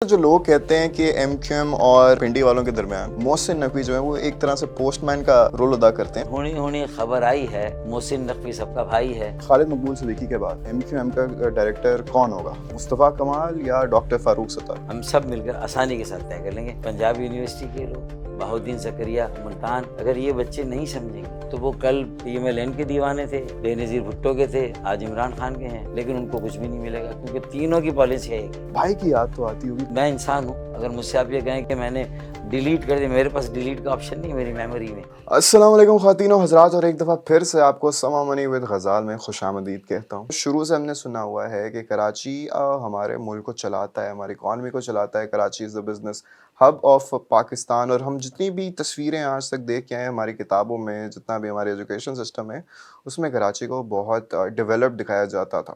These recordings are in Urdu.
جو لوگ کہتے ہیں کہ ایم کیو ایم اور پنڈی والوں کے درمیان محسن نقوی جو ہے وہ ایک طرح سے پوسٹ مین کا رول ادا کرتے ہیں. ہونی خبر آئی ہے محسن نقوی سب کا بھائی ہے. خالد مقبول صدیقی کے بعد ایم کیو ایم کا ڈائریکٹر کون ہوگا؟ مصطفیٰ کمال یا ڈاکٹر فاروق ستار؟ ہم سب مل کر آسانی کے ساتھ طے کر لیں گے. پنجاب یونیورسٹی کے لوگ، بہاؤالدین زکریا ملتان، اگر یہ بچے نہیں سمجھیں گے تو وہ کل پی ایم ایل این کے دیوانے تھے، بے نظیر بھٹو کے تھے، آج عمران خان کے ہیں، لیکن ان کو کچھ بھی نہیں ملے گا کیونکہ تینوں کی پالیسی ہے. بھائی کی یاد تو آتی ہوگی. میں انسان ہوں، اگر مجھ سے آپ یہ کہیں کہ میں نے ڈیلیٹ کر دیا، میرے پاس ڈیلیٹ کا آپشن نہیں میری میموری میں. السلام علیکم خواتین و حضرات، اور ایک دفعہ پھر سے آپ کو سما منی ود غزال میں خوش آمدید کہتا ہوں. شروع سے ہم نے سنا ہوا ہے کہ کراچی ہمارے ملک کو چلاتا ہے، ہماری اکانومی کو چلاتا ہے. Karachi is the business hub of Pakistan, اور ہم جتنی بھی تصویریں آج تک دیکھ کے آئے ہماری کتابوں میں، جتنا بھی ہمارے ایجوکیشن سسٹم ہے اس میں کراچی کو بہت ڈیولپڈ دکھایا جاتا تھا.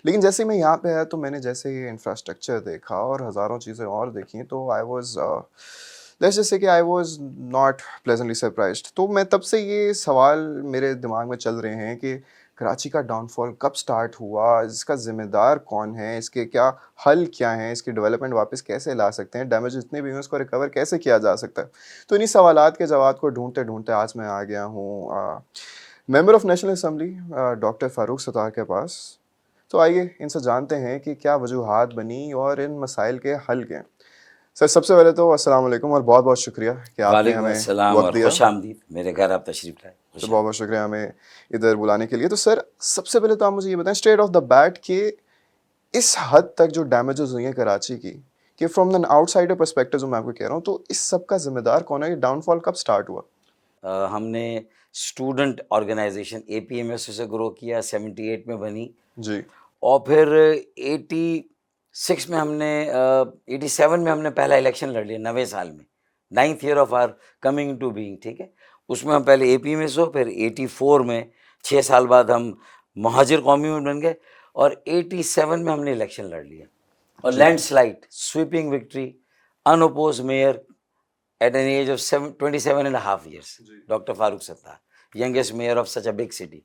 لیکن جیسے میں یہاں پہ آیا تو میں نے جیسے یہ انفراسٹرکچر دیکھا اور ہزاروں چیزیں اور دیکھیں تو آئی واز جیسے کہ I was not pleasantly surprised. تو میں تب سے یہ سوال میرے دماغ میں چل رہے ہیں کہ کراچی کا ڈاؤن فال کب سٹارٹ ہوا، اس کا ذمہ دار کون ہے، اس کے کیا حل کیا ہیں، اس کی ڈیولپمنٹ واپس کیسے لا سکتے ہیں، ڈیمیج جتنے بھی ہیں اس کو ریکور کیسے کیا جا سکتا ہے. تو انہی سوالات کے جواب کو ڈھونڈتے ڈھونڈتے آج میں آ گیا ہوں member of national assembly doctor Farooq Sattar کے پاس. تو آئیے ان سے جانتے ہیں کہ کیا وجوہات بنی اور ان مسائل کے حل کے. سر سب سے پہلے تو السلام علیکم اور بہت بہت شکریہ کہ آپ نے ہمیں وقت دیا. خوش آمدید، میرے گھر آپ تشریف لائے. تو بہت بہت شکریہ ہمیں ادھر بلانے کے لیے. تو سر سب سے پہلے تو آپ مجھے یہ بتائیں اسٹریٹ آف دا بیٹ کہ اس حد تک جو ڈیمیجز ہوئی ہیں کراچی کی، کہ from the out cider perspective میں آپ کو کہہ رہا ہوں، تو اس سب کا ذمہ دار کون ہے؟ یہ ڈاؤن فال کب سٹارٹ ہوا؟ ہم نے اسٹوڈنٹ آرگنائزیشن اے پی ایم ایس سے گرو کیا، 78 میں بنی، جی. اور پھر 86 میں ہم نے 87 میں ہم نے پہلا الیکشن لڑ لیا، 90 سال میں، 9th year of our coming into being. ٹھیک ہے، اس میں ہم پہلے اے پی ایم ایس ہو، پھر 84 میں 6 سال بعد ہم مہاجر قومی میں بن گئے، اور 87 میں ہم نے الیکشن لڑ لیا اور landslide sweeping victory, unopposed mayor at an age of 27.5 years. Doctor Farooq Sattar, youngest mayor of such a big city.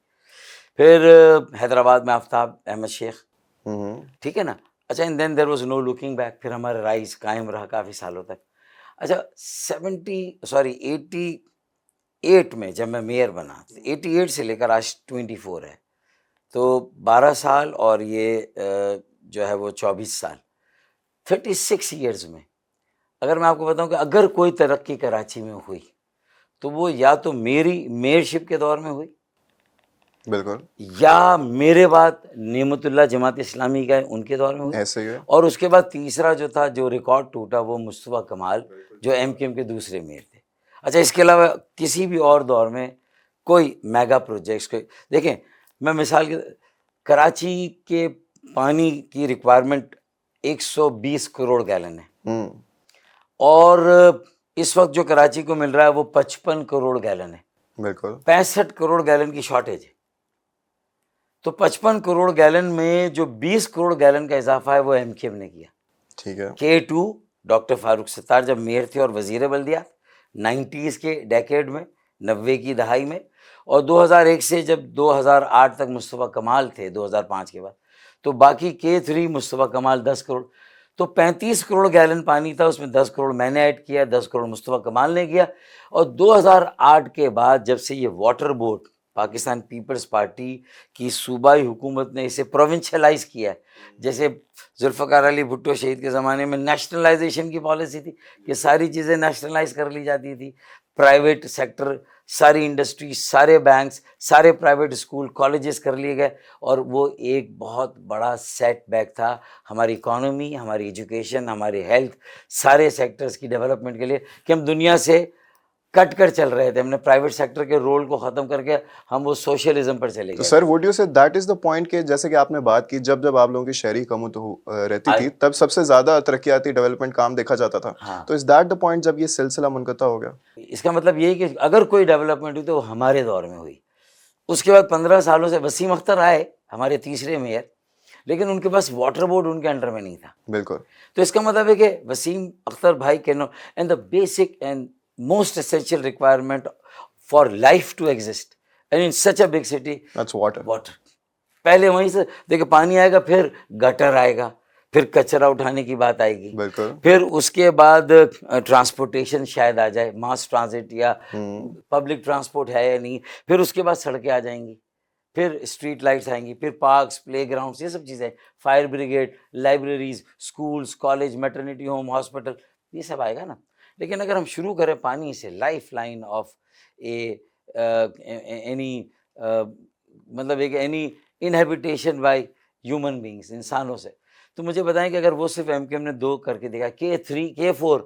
پھر حیدرآباد میں آفتاب احمد شیخ، ٹھیک ہے نا. اچھا، and then there was no looking back. پھر ہمارا رائز قائم رہا کافی سالوں تک. اچھا 88 میں جب میں میئر بنا، 88 سے لے کر آج 24 ہے، تو 12 سال اور یہ جو ہے وہ 24 سال، 36 ایئرز میں اگر میں آپ کو بتاؤں کہ اگر کوئی ترقی کراچی میں ہوئی تو وہ یا تو میری میئرشپ کے دور میں ہوئی، بالکل، یا میرے بعد نعمت اللہ جماعت اسلامی کا ان کے دور میں ہوئی، ایسے ہی ہے. اور اس کے بعد تیسرا جو تھا، جو ریکارڈ ٹوٹا، وہ مصطفیٰ کمال جو ایم کیو ایم کے دوسرے میئر تھے. اچھا، اس کے علاوہ کسی بھی اور دور میں کوئی میگا پروجیکٹس کوئی، دیکھیں میں مثال کے، کراچی کے پانی کی ریکوائرمنٹ 120 کروڑ گیلن ہے، اور اس وقت جو کراچی کو مل رہا ہے وہ 55 کروڑ گیلن ہے. بالکل 65 کروڑ گیلن کی شارٹیج ہے. تو 55 کروڑ گیلن میں جو 20 کروڑ گیلن کا اضافہ ہے وہ ایم کیو ایم نے کیا. ٹھیک ہے. K2 ڈاکٹر فاروق ستار جب میئر تھے اور وزیر بلدیات 90s کے ڈیکیڈ میں، 90 کی دہائی میں، اور 2001 سے جب 2008 تک مصطفیٰ کمال تھے 2005 کے بعد، تو باقی K3 مصطفیٰ کمال 10 کروڑ. تو 35 کروڑ گیلن پانی تھا، اس میں 10 کروڑ میں نے ایڈ کیا، 10 کروڑ مصطفیٰ کمال نے کیا. اور 2008 کے بعد جب سے یہ واٹر بورڈ پاکستان پیپلز پارٹی کی صوبائی حکومت نے اسے پروونشلائز کیا ہے، جیسے ذوالفقار علی بھٹو شہید کے زمانے میں نیشنلائزیشن کی پالیسی تھی کہ ساری چیزیں نیشنلائز کر لی جاتی تھی، پرائیویٹ سیکٹر، ساری انڈسٹری، سارے بینکس، سارے پرائیویٹ اسکول کالجز کر لیے گئے، اور وہ ایک بہت بڑا سیٹ بیک تھا ہماری اکانومی، ہماری ایجوکیشن، ہماری ہیلتھ، سارے سیکٹرز کی ڈیولپمنٹ کے لیے، کہ ہم دنیا سے کٹ کر چل رہے تھے. ہم نے پرائیویٹ سیکٹر کے رول کو ختم کر کے ہم وہ سوشلزم پر چلے گئے. تو سر وڈ یو سے دیٹ از دا پوائنٹ کہ جیسے کہ آپ نے بات کی، جب آپ لوگوں کی شہری کم رہتی تھی تب سب سے زیادہ ترقیاتی ڈیولپمنٹ کام دیکھا جاتا تھا. تو از دیٹ دا پوائنٹ جب یہ سلسلہ منقطع ہو گیا؟ اس کا مطلب یہ کہ اگر کوئی ڈیولپمنٹ ہوئی تو وہ ہمارے دور میں ہوئی. اس کے بعد 15 سالوں سے وسیم اختر آئے ہمارے تیسرے میئر، لیکن ان کے پاس واٹر بورڈ ان کے انڈر میں نہیں تھا. بالکل. تو اس کا مطلب ہے کہ وسیم اختر بھائی کے no, and the basic and most essential requirement for life to exist and in such a big city, that's water. Water. پہلے وہیں سے دیکھیں پانی آئے گا، پھر گٹر آئے گا، پھر کچرا اٹھانے کی بات آئے گی, بالکل. پھر اس کے بعد ٹرانسپورٹیشن شاید آ جائے, ماس ٹرانزٹ یا پبلک ٹرانسپورٹ ہے یا نہیں, پھر اس کے بعد سڑکیں آ جائیں گی, پھر اسٹریٹ لائٹس آئیں گی, پھر پارکس, پلے گراؤنڈس, یہ سب چیزیں, fire brigade, libraries, schools, college, maternity home, hospital, یہ سب آئے گا نا. لیکن اگر ہم شروع کریں پانی سے, لائف لائن آف اینی مطلب ایک اینی انہیبیٹیشن بائی ہیومن بینگس, انسانوں سے, تو مجھے بتائیں کہ اگر وہ صرف ایم کیو ایم نے 2 کر کے دیکھا, K3 K4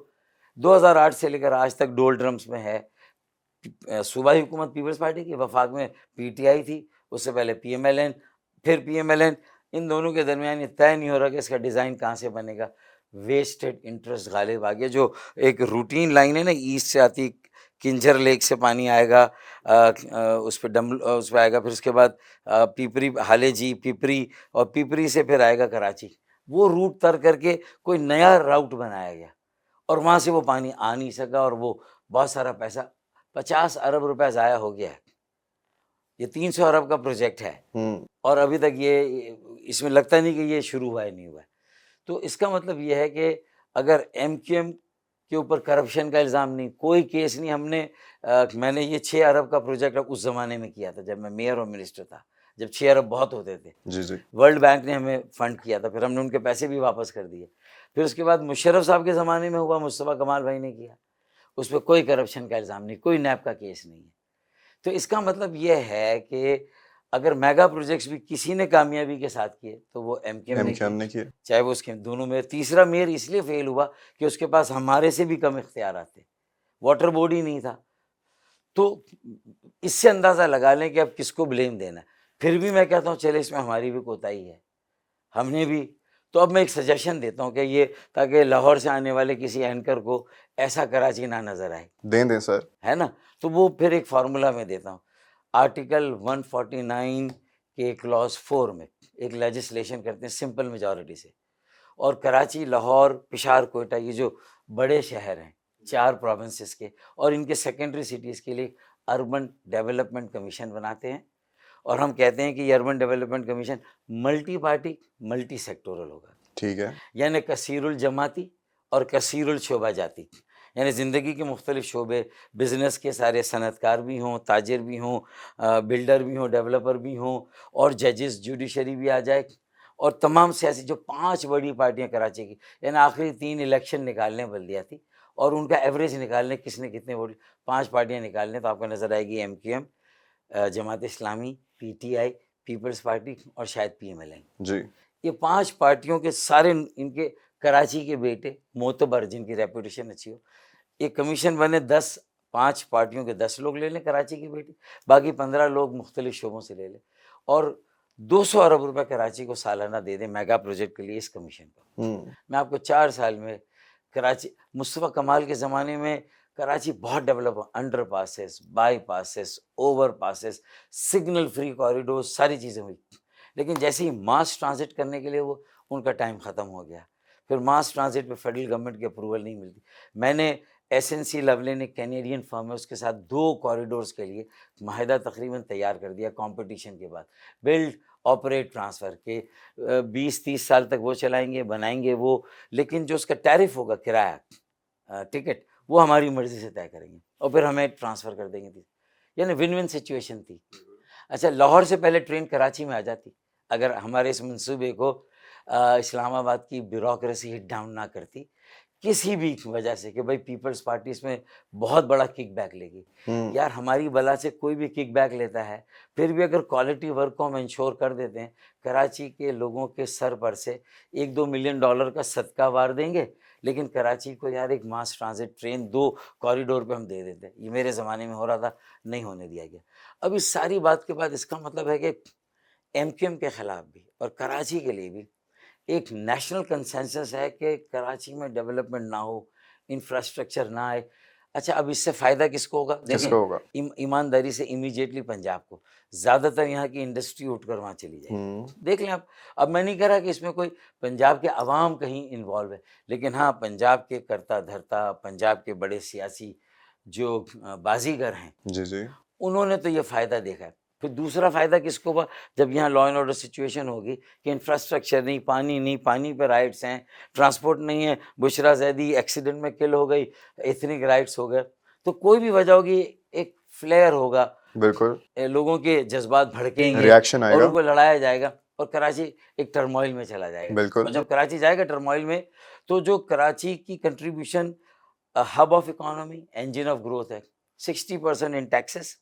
2008 سے لے کر آج تک ڈول ڈرمس میں ہے. صوبائی حکومت پیپلز پارٹی کی, وفاق میں پی ٹی آئی تھی, اس سے پہلے پی ایم ایل این, پھر پی ایم ایل این, ان دونوں کے درمیان یہ طے نہیں ہو رہا کہ اس کا ڈیزائن کہاں سے بنے گا. ویسٹڈ انٹرسٹ غالب آ گیا. جو ایک روٹین لائن ہے نا, ایسٹ سے آتی, کنجر لیک سے پانی آئے گا, اس پہ اس پہ آئے گا, پھر اس کے بعد پیپری, حالے جی, پیپری, اور پیپری سے پھر آئے گا کراچی. وہ روٹ طے کر کے کوئی نیا راؤٹ بنایا گیا, اور وہاں سے وہ پانی آ نہیں سکا, اور وہ بہت سارا پیسہ, 50 ارب روپے ضائع ہو گیا ہے. یہ 300 ارب کا پروجیکٹ ہے, اور ابھی تک یہ اس میں لگتا نہیں کہ یہ شروع ہوا ہے, نہیں ہوا ہے. تو اس کا مطلب یہ ہے کہ اگر ایم کیو ایم کے اوپر کرپشن کا الزام نہیں, کوئی کیس نہیں. ہم نے میں نے یہ 6 ارب کا پروجیکٹ اس زمانے میں کیا تھا جب میں میئر اور منسٹر تھا, جب 6 ارب بہت ہوتے تھے. جی جی. ورلڈ بینک نے ہمیں فنڈ کیا تھا, پھر ہم نے ان کے پیسے بھی واپس کر دیے. پھر اس کے بعد مشرف صاحب کے زمانے میں ہوا, مصطفیٰ کمال بھائی نے کیا, اس پہ کوئی کرپشن کا الزام نہیں, کوئی نیب کا کیس نہیں ہے. تو اس کا مطلب یہ ہے کہ اگر میگا پروجیکٹس بھی کسی نے کامیابی کے ساتھ کیے تو وہ ایم کیو ایم نے کیے, چاہے وہ اس کے دونوں میں. تیسرا میئر اس لیے فیل ہوا کہ اس کے پاس ہمارے سے بھی کم اختیارات تھے, واٹر بورڈ ہی نہیں تھا. تو اس سے اندازہ لگا لیں کہ اب کس کو بلیم دینا ہے. پھر بھی میں کہتا ہوں چلے اس میں ہماری بھی کوتاہی ہے, ہم نے بھی. تو اب میں ایک سجیشن دیتا ہوں کہ یہ, تاکہ لاہور سے آنے والے کسی اینکر کو ایسا کراچی نہ نظر آئے, دیں سر, ہے نا. تو وہ پھر ایک فارمولا میں دیتا ہوں. آرٹیکل 149 کے کلاس 4 میں ایک لیجسلیشن کرتے ہیں سمپل میجورٹی سے, اور کراچی, لاہور, پشاور, کوئٹہ, یہ جو بڑے شہر ہیں 4 پروونسز کے, اور ان کے سیکنڈری سٹیز کے لیے اربن ڈیولپمنٹ کمیشن بناتے ہیں. اور ہم کہتے ہیں کہ یہ urban development commission multi party, multi sectoral ہوگا. ٹھیک ہے. یعنی کثیر الجماعتی اور کثیر الشعبہ جاتی, یعنی زندگی کے مختلف شعبے, بزنس کے سارے, صنعت کار بھی ہوں, تاجر بھی ہوں, بلڈر بھی ہوں, ڈیولپر بھی ہوں, اور ججز, جوڈیشری بھی آ جائے, اور تمام سیاسی جو 5 بڑی پارٹیاں کراچی کی, یعنی آخری 3 الیکشن نکالنے بلدیاتی, اور ان کا ایوریج نکالنے کس نے کتنے ووٹ, 5 پارٹیاں نکالنے, تو آپ کو نظر آئے گی M Q M, Jamaat Islami, P T I, Peoples Party, اور شاید پی ایم ایل این. جی. یہ 5 پارٹیوں کے سارے ان کے کراچی کے بیٹے معتبر, جن کی ریپوٹیشن اچھی ہو. ایک کمیشن بنے, 5 پارٹیوں کے 10 لوگ لے لیں کراچی کی بیٹی, باقی 15 لوگ مختلف شعبوں سے لے لیں, اور 200 ارب روپے کراچی کو سالانہ دے دیں میگا پروجیکٹ کے لیے اس کمیشن کو. میں آپ کو 4 سال میں کراچی, مصطفیٰ کمال کے زمانے میں کراچی بہت ڈیولپ ہوا, under passes, by passes, over passes, signal free corridor, ساری چیزیں ہوئی. لیکن جیسے ہی ماس ٹرانزٹ کرنے کے لیے وہ, ان کا ٹائم ختم ہو گیا. پھر ماس ٹرانزٹ پہ فیڈرل گورنمنٹ کی اپروول نہیں ملتی. میں نے ایس این سی لولی نے کینیڈین فرم ہے, اس کے ساتھ 2 کوریڈورز کے لیے معاہدہ تقریباً تیار کر دیا کمپٹیشن کے بعد. بلڈ آپریٹ ٹرانسفر کے 20-30 سال تک وہ چلائیں گے, بنائیں گے وہ, لیکن جو اس کا ٹیرف ہوگا, کرایہ, ٹکٹ, وہ ہماری مرضی سے طے کریں گے, اور پھر ہمیں ٹرانسفر کر دیں گے. یعنی ون ون سچویشن تھی. اچھا, لاہور سے پہلے ٹرین کراچی میں آ جاتی اگر ہمارے اس منصوبے کو اسلام آباد کی بیوروکریسی ہٹ ڈاؤن نہ کرتی, کسی بھی وجہ سے, کہ بھائی پیپلز پارٹی اس میں بہت بڑا کک بیک لے گی. یار ہماری بلا سے کوئی بھی کک بیک لیتا ہے, پھر بھی اگر کوالٹی ورک کو ہم انشور کر دیتے ہیں, کراچی کے لوگوں کے سر پر سے $1-2 ملین کا صدقہ وار دیں گے, لیکن کراچی کو یار ایک ماس ٹرانزٹ ٹرین 2 کوریڈور پہ ہم دے دیتے ہیں. یہ میرے زمانے میں ہو رہا تھا, نہیں ہونے دیا گیا. اب اس ساری بات کے بعد اس کا مطلب ہے کہ ایم کیو ایم کے خلاف بھی اور کراچی کے لیے بھی ایک نیشنل کنسنسس ہے کہ کراچی میں ڈیولپمنٹ نہ ہو, انفراسٹرکچر نہ آئے. اچھا, اب اس سے فائدہ کس کو ہوگا؟ دیکھیں, ایمانداری سے امیجیٹلی پنجاب کو, زیادہ تر یہاں کی انڈسٹری اٹھ کر وہاں چلی جائے. دیکھ لیں آپ, اب میں نہیں کہہ رہا کہ اس میں کوئی پنجاب کے عوام کہیں انوالو ہے, لیکن ہاں پنجاب کے کرتا دھرتا, پنجاب کے بڑے سیاسی جو بازیگر ہیں, جی جی, انہوں نے تو یہ فائدہ دیکھا ہے. پھر دوسرا فائدہ کس کو ہوا؟ جب یہاں لا اینڈ آرڈر سچویشن ہوگی کہ انفراسٹرکچر نہیں، پانی پہ رائٹس ہیں، ٹرانسپورٹ نہیں ہے، بشرا زیدی ایکسیڈنٹ میں کل ہو گئی، ایتھنک رائٹس ہو گئے، تو کوئی بھی وجہ ہوگی، ایک فلیئر ہوگا، بالکل لوگوں کے جذبات بھڑکیں گے ریاکشن آئے اور گا. ان کو لڑایا جائے گا اور کراچی ایک ٹرموائل میں چلا جائے گا. بالکل اور جب کراچی جائے گا ٹرموائل میں، تو جو کراچی کی contribution hub of economy, engine of growth ہے، 60% in taxes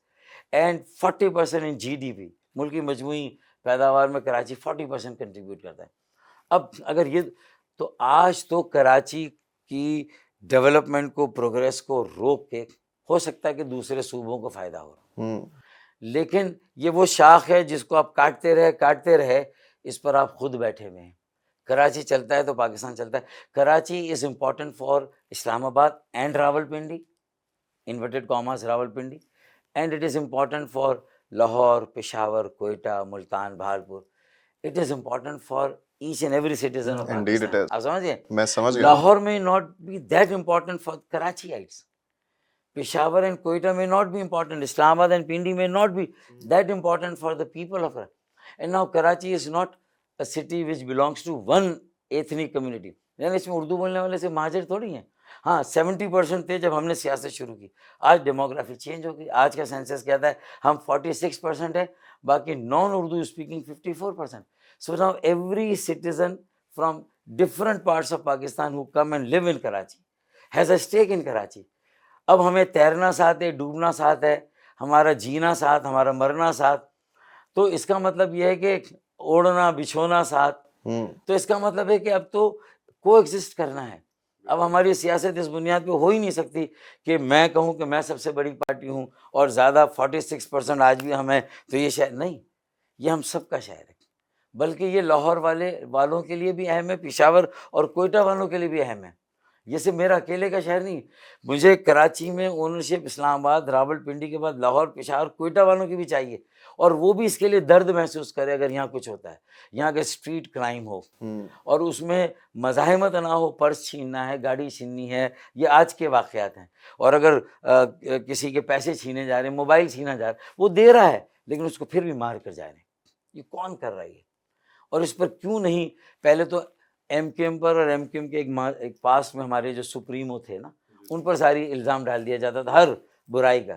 and 40% in G D P. ملک کی مجموعی پیداوار میں کراچی 40% کنٹریبیوٹ کرتا ہے. اب اگر یہ، تو آج تو کراچی کی ڈیولپمنٹ کو، پروگریس کو روک کے ہو سکتا ہے کہ دوسرے صوبوں کو فائدہ ہو، لیکن یہ وہ شاخ ہے جس کو آپ کاٹتے رہے، اس پر آپ خود بیٹھے ہوئے ہیں. کراچی چلتا ہے تو پاکستان چلتا ہے. Karachi is important for Islamabad and Rawalpindi, inverted commas Rawalpindi, and it is important for Lahore, Peshawar, Quetta, Multan, Bahawalpur. It is important for each and every citizen of Indeed it Pakistan. is. آپ سمجھے؟ میں سمجھ گیا. لاہور میں not be that important for Karachiites. Peshawar and Quetta may not be important. Islamabad and Pindi may not be that important for the people of Karachi. And now Karachi is not a city which belongs to one ethnic community. یعنی اس میں اردو بولنے والے سے مہاجر تھوڑی ہیں. ہاں 70% تھے جب ہم نے سیاست شروع کی. آج ڈیموگرافی چینج ہو گئی. آج کا سینسس کہتا ہے ہم 46% ہیں، باقی naan Urdu speaking 54%. So now every citizen from different parts of Pakistan who come and live in Karachi has a stake in Karachi. اب ہمیں تیرنا ساتھ ہے، ڈوبنا ساتھ ہے، ہمارا جینا ساتھ، ہمارا مرنا ساتھ. تو اس کا مطلب یہ ہے کہ اوڑھنا بچھونا ساتھ. تو اس کا مطلب ہے کہ اب تو کو ایگزسٹ کرنا ہے. اب ہماری سیاست اس بنیاد پہ ہو ہی نہیں سکتی کہ میں کہوں کہ میں سب سے بڑی پارٹی ہوں اور زیادہ 46% آج بھی ہمیں، تو یہ شہر نہیں، یہ ہم سب کا شہر ہے. بلکہ یہ لاہور والوں کے لیے بھی اہم ہے، پشاور اور کوئٹہ والوں کے لیے بھی اہم ہے. یہ صرف میرا اکیلے کا شہر نہیں. مجھے کراچی میں اونرشپ اسلام آباد، راول پنڈی کے بعد لاہور، پشاور، کوئٹہ والوں کی بھی چاہیے، اور وہ بھی اس کے لیے درد محسوس کرے اگر یہاں کچھ ہوتا ہے. یہاں کے اسٹریٹ کرائم ہو اور اس میں مزاحمت نہ ہو، پرس چھیننا ہے، گاڑی چھیننی ہے، یہ آج کے واقعات ہیں. اور اگر کسی کے پیسے چھینے جا رہے ہیں، موبائل چھینا جا رہا ہے، وہ دے رہا ہے لیکن اس کو پھر بھی مار کر جا رہے ہیں. یہ کون کر رہا ہے؟ اور اس پر کیوں نہیں؟ پہلے تو ایم کیو ایم پر، اور ایم کیو ایم کے ایک پاس میں ہمارے جو سپریمو تھے نا، ان پر ساری الزام ڈال دیا جاتا تھا ہر برائی کا،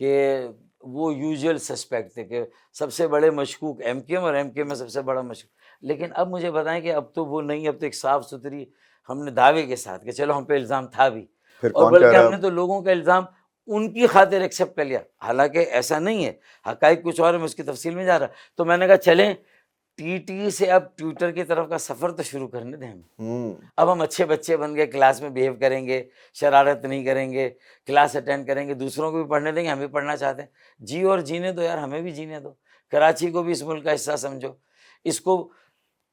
کہ وہ یوزول سسپیکٹ تھے، کہ سب سے بڑے مشکوک ایم کیو ایم، اور ایم کیو ایم میں سب سے بڑا مشکوک. لیکن اب مجھے بتائیں کہ اب تو وہ نہیں، اب تو ایک صاف ستھری ہم نے دعوے کے ساتھ کہ چلو ہم پہ الزام تھا بھی، اور بلکہ ہم نے تو لوگوں کا الزام ان کی خاطر ایکسیپٹ کر لیا. حالانکہ ایسا نہیں ہے، حقائق کچھ اور ہے، میں اس کی تفصیل میں جا رہا. تو میں نے کہا چلیں ٹی ٹی سے اب ٹویٹر کی طرف کا سفر تو شروع کرنے دیں ہمیں. اب ہم اچھے بچے بن گئے، کلاس میں بیہیو کریں گے، شرارت نہیں کریں گے، کلاس اٹینڈ کریں گے، دوسروں کو بھی پڑھنے دیں گے، ہم بھی پڑھنا چاہتے ہیں. جی اور جینے دو یار، ہمیں بھی جینے دو. کراچی کو بھی اس ملک کا حصہ سمجھو. اس کو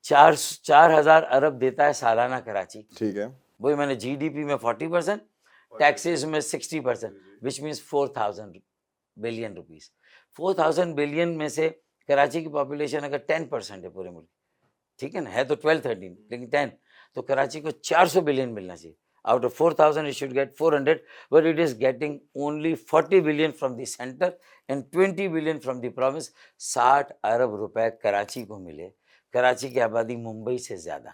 4,000 ارب دیتا ہے سالانہ کراچی. ٹھیک ہے. وہی میں نے جی ڈی پی میں 40%، ٹیکسز میں 60%، which means 4,000 billion rupees. 4,000 billion میں سے کراچی کی پاپولیشن اگر 10% ہے پورے ملک، ٹھیک ہے نا، ہے تو 12-13 لیکن 10، تو کراچی کو 400 بلین ملنا چاہیے. Out of 4,000 it should get 400, but it is getting only 40 billion from the center and 20 billion from the province. 60 ارب روپے کراچی کو ملے. کراچی کی آبادی ممبئی سے زیادہ.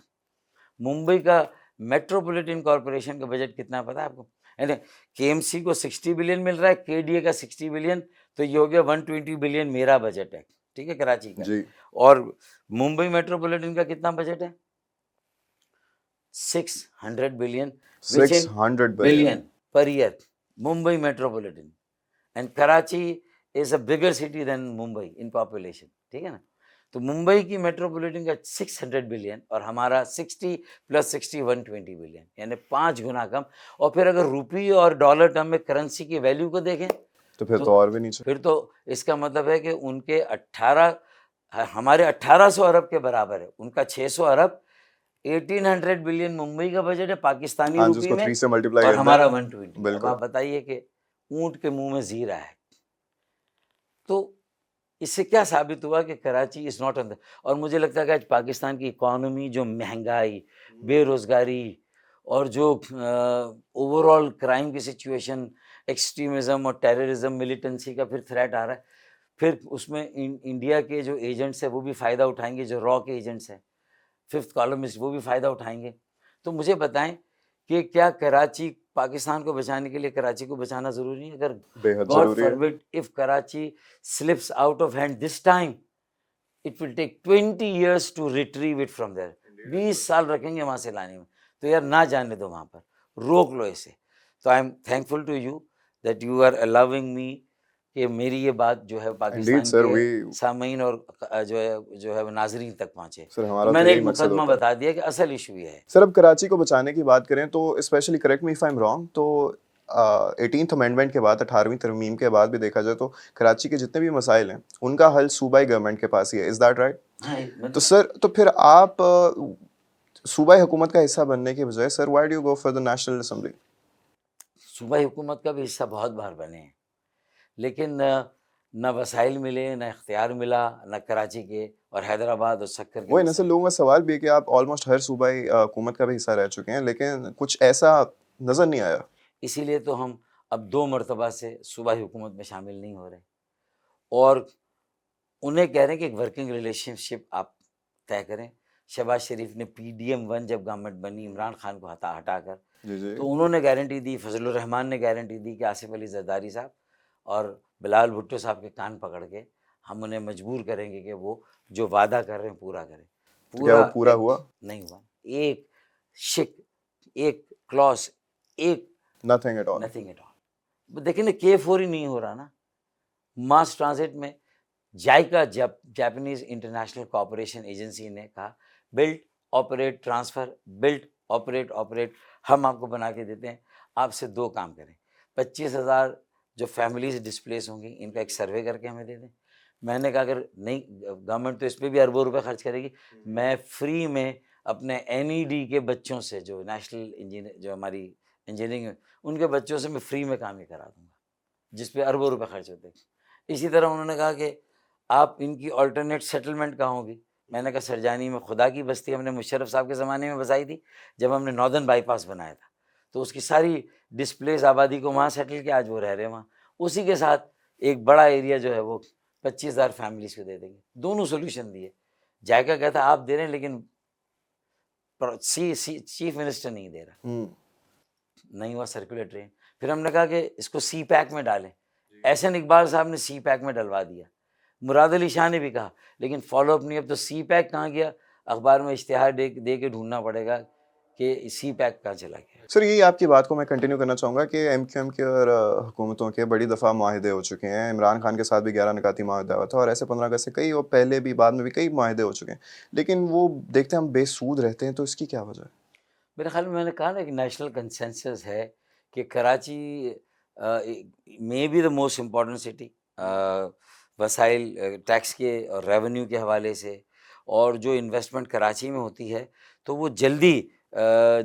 ممبئی کا میٹروپولیٹن کارپوریشن کا بجٹ کتنا پتا ہے آپ کو؟ یعنی کے ایم سی کو 60 بلین مل رہا ہے، کے ڈی اے کا 60 بلین، تو یہ ہو گیا 120 بلین میرا بجٹ ہے، ٹھیک ہے، کراچی کا. جی. اور ممبئی میٹروپولیٹن کا کتنا بجٹ ہے؟ 600 billion 600 billion per year. Mumbai metropolitan and Karachi is a bigger city than Mumbai in population, ٹھیک ہے نا. تو ممبئی کی میٹروپولیٹن کا 600 بلین اور ہمارا 60 + 60 120 بلین، یعنی 5 گنا کم. اور پھر اگر روپی اور ڈالر ٹرم میں کرنسی کی ویلیو کو دیکھیں تو پھر تو اور بھی نیچے. پھر تو اس کا مطلب ہے کہ ان کے ہمارے 1800 ارب کے برابر ہے، ان کا 600 ارب. 1800 بلین ممبئی کا بجٹ ہے پاکستانی روپی میں، اور ہمارا 120. اب آپ بتائیے کہ اونٹ کے منہ میں زیرہ ہے. تو اس سے کیا ثابت ہوا کہ کراچی از ناٹ آن. اور مجھے لگتا ہے کہ آج پاکستان کی اکانومی، جو مہنگائی، بے روزگاری، اور جو اوور آل کرائم کی سچویشن، ایکسٹریمزم اور ٹیررزم، ملیٹنسی کا پھر تھریٹ آ رہا ہے، پھر اس میں انڈیا کے جو ایجنٹس ہیں وہ بھی فائدہ اٹھائیں گے، جو را کے ایجنٹس ہیں، ففتھ کالمسٹ وہ بھی فائدہ اٹھائیں گے. تو مجھے بتائیں کہ کیا کراچی پاکستان کو بچانے کے لیے کراچی کو بچانا ضروری نہیں؟ اگر بے حد گاڈ ضروری ہے. Forbid if Karachi slips out of hand this time, it will take 20 years to retrieve it from there. 20 سال رکھیں گے وہاں سے لانے میں. تو یار نہ جانے دو وہاں پر، روک لو اسے. تو I am thankful to you that you are allowing me کہ میری یہ بات جو ہے Indeed, پاکستان sir, کے we سامعین اور جو ہے ناظرین تک پہنچے. سر تو ہمارا میں تو نے یہی ایک مقصد مقدمہ ہوتا ہے. بتا دیا کہ اصل ایشو یہ ہے. سر اب کراچی کو بچانے کی بات کریں تو specially correct me if I am wrong, تو 18th امینڈمنٹ کے بعد 18ویں ترمیم کے بعد بھی دیکھا جائے تو کراچی کے جتنے بھی مسائل ہیں ان کا حل صوبائی گورنمنٹ کے پاس ہی ہے. Is that right? تو سر تو پھر آپ صوبائی حکومت کا حصہ بننے کے بجائے sir why do you go for the national assembly? صوبائی حکومت کا بھی حصہ بہت بار بنے ہیں، لیکن نہ وسائل ملے، نہ اختیار ملا، نہ کراچی کے اور حیدرآباد اور سکر کے وہی نا سر، مسائل. لوگوں کا سوال بھی ہے کہ آپ آلموسٹ ہر صوبائی حکومت کا بھی حصہ رہ چکے ہیں لیکن کچھ ایسا نظر نہیں آیا. اسی لیے تو ہم اب 2 مرتبہ سے صوبائی حکومت میں شامل نہیں ہو رہے، اور انہیں کہہ رہے ہیں کہ ایک ورکنگ ریلیشن شپ آپ طے کریں. شہباز شریف نے PDM-1 جب گورنمنٹ بنی عمران خان کو ہٹا کر، جی تو انہوں نے گارنٹی دی، فضل الرحمان نے گارنٹی دی کہ آصف علی زرداری صاحب اور بلال بھٹو صاحب کے کان پکڑ کے ہم انہیں مجبور کریں گے کہ وہ جو وعدہ کر رہے ہیں پورا کریں. تو کیا وہ پورا ایک ہوا؟ نہیں ہوا. ایک شک، ایک کلاس، ایک nothing at all. Nothing at all. دیکھیں نا K4 ہی نہیں ہو رہا نا. ماس ٹرانزٹ میں JICA Japanese international cooperation agency نے کہا build operate transfer, build operate ہم آپ کو بنا کے دیتے ہیں، آپ سے 2 کام کریں. 25,000 جو فیملیز ڈسپلیس ہوں گی ان کا ایک سروے کر کے ہمیں دے دیں. میں نے کہا اگر نہیں، گورنمنٹ تو اس پہ بھی اربوں روپے خرچ کرے گی، میں فری میں اپنے NED کے بچوں سے، جو نیشنل انجینئر جو ہماری انجینئرنگ ان کے بچوں سے میں فری میں کام ہی کرا دوں گا، جس پہ اربوں روپے خرچ ہوتے ہیں. اسی طرح انہوں نے کہا کہ آپ ان کی آلٹرنیٹ سیٹلمنٹ کہاں ہوگی. میں نے کہا سرجانی میں خدا کی بستی ہم نے مشرف صاحب کے زمانے میں بسائی تھی جب ہم نے ناردرن بائی پاس بنایا تھا، تو اس کی ساری ڈسپلیس آبادی کو وہاں سیٹل کیا، آج وہ رہ رہے ہیں وہاں. اسی کے ساتھ ایک بڑا ایریا جو ہے وہ 25,000 فیملیز کو دے دیں گے. دونوں سولوشن دیے. جائکا کہتا آپ دے رہے ہیں لیکن چیف منسٹر نہیں دے رہا. نہیں ہوا سرکولر ٹرین. پھر ہم نے کہا کہ اس کو سی پیک میں ڈالیں. احسن اقبال صاحب نے سی پیک میں ڈلوا دیا. مراد علی شاہ نے بھی کہا، لیکن فالو اپ نہیں. اب تو سی پیک کہاں گیا؟ اخبار میں اشتہار دے کے ڈھونڈنا پڑے گا کہ سی پیک کہاں چلا گیا. سر یہی آپ کی بات کو میں کنٹینیو کرنا چاہوں گا کہ MQM کے اور حکومتوں کے بڑی دفعہ معاہدے ہو چکے ہیں. عمران خان کے ساتھ بھی 11 نکاتی معاہدہ ہوا تھا، اور ایسے 15 اگست سے کئی اور پہلے بھی بعد میں بھی کئی معاہدے ہو چکے ہیں، لیکن وہ دیکھتے ہیں ہم بے سود رہتے ہیں. تو اس کی کیا وجہ ہے؟ میرے خیال میں نے کہا نا ایک نیشنل کنسنسس ہے کہ Karachi may be the most important city, وسائل ٹیکس کے اور ریونیو کے حوالے سے، اور جو انویسٹمنٹ کراچی میں ہوتی ہے تو وہ جلدی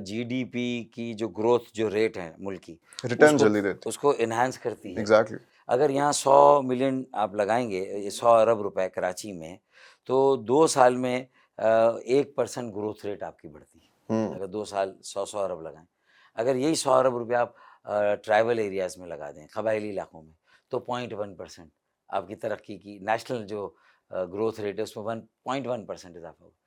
GDP کی جو گروتھ جو ریٹ ہے ملک کی ریٹرن جلدی دیتے اس کو انہانس کرتی ہے. ایگزیکٹلی. اگر یہاں 100 ملین آپ لگائیں گے، 100 ارب روپے کراچی میں، تو 2 سال میں 1% گروتھ ریٹ آپ کی بڑھتی ہے. اگر 2 سال 100 ارب لگائیں، اگر یہی 100 ارب روپے آپ ٹرائبل ایریاز میں لگا دیں، قبائلی علاقوں میں، تو 0.1% آپ کی ترقی کی نیشنل جو گروتھ ریٹ ہے اس میں 1.1% اضافہ ہوگا.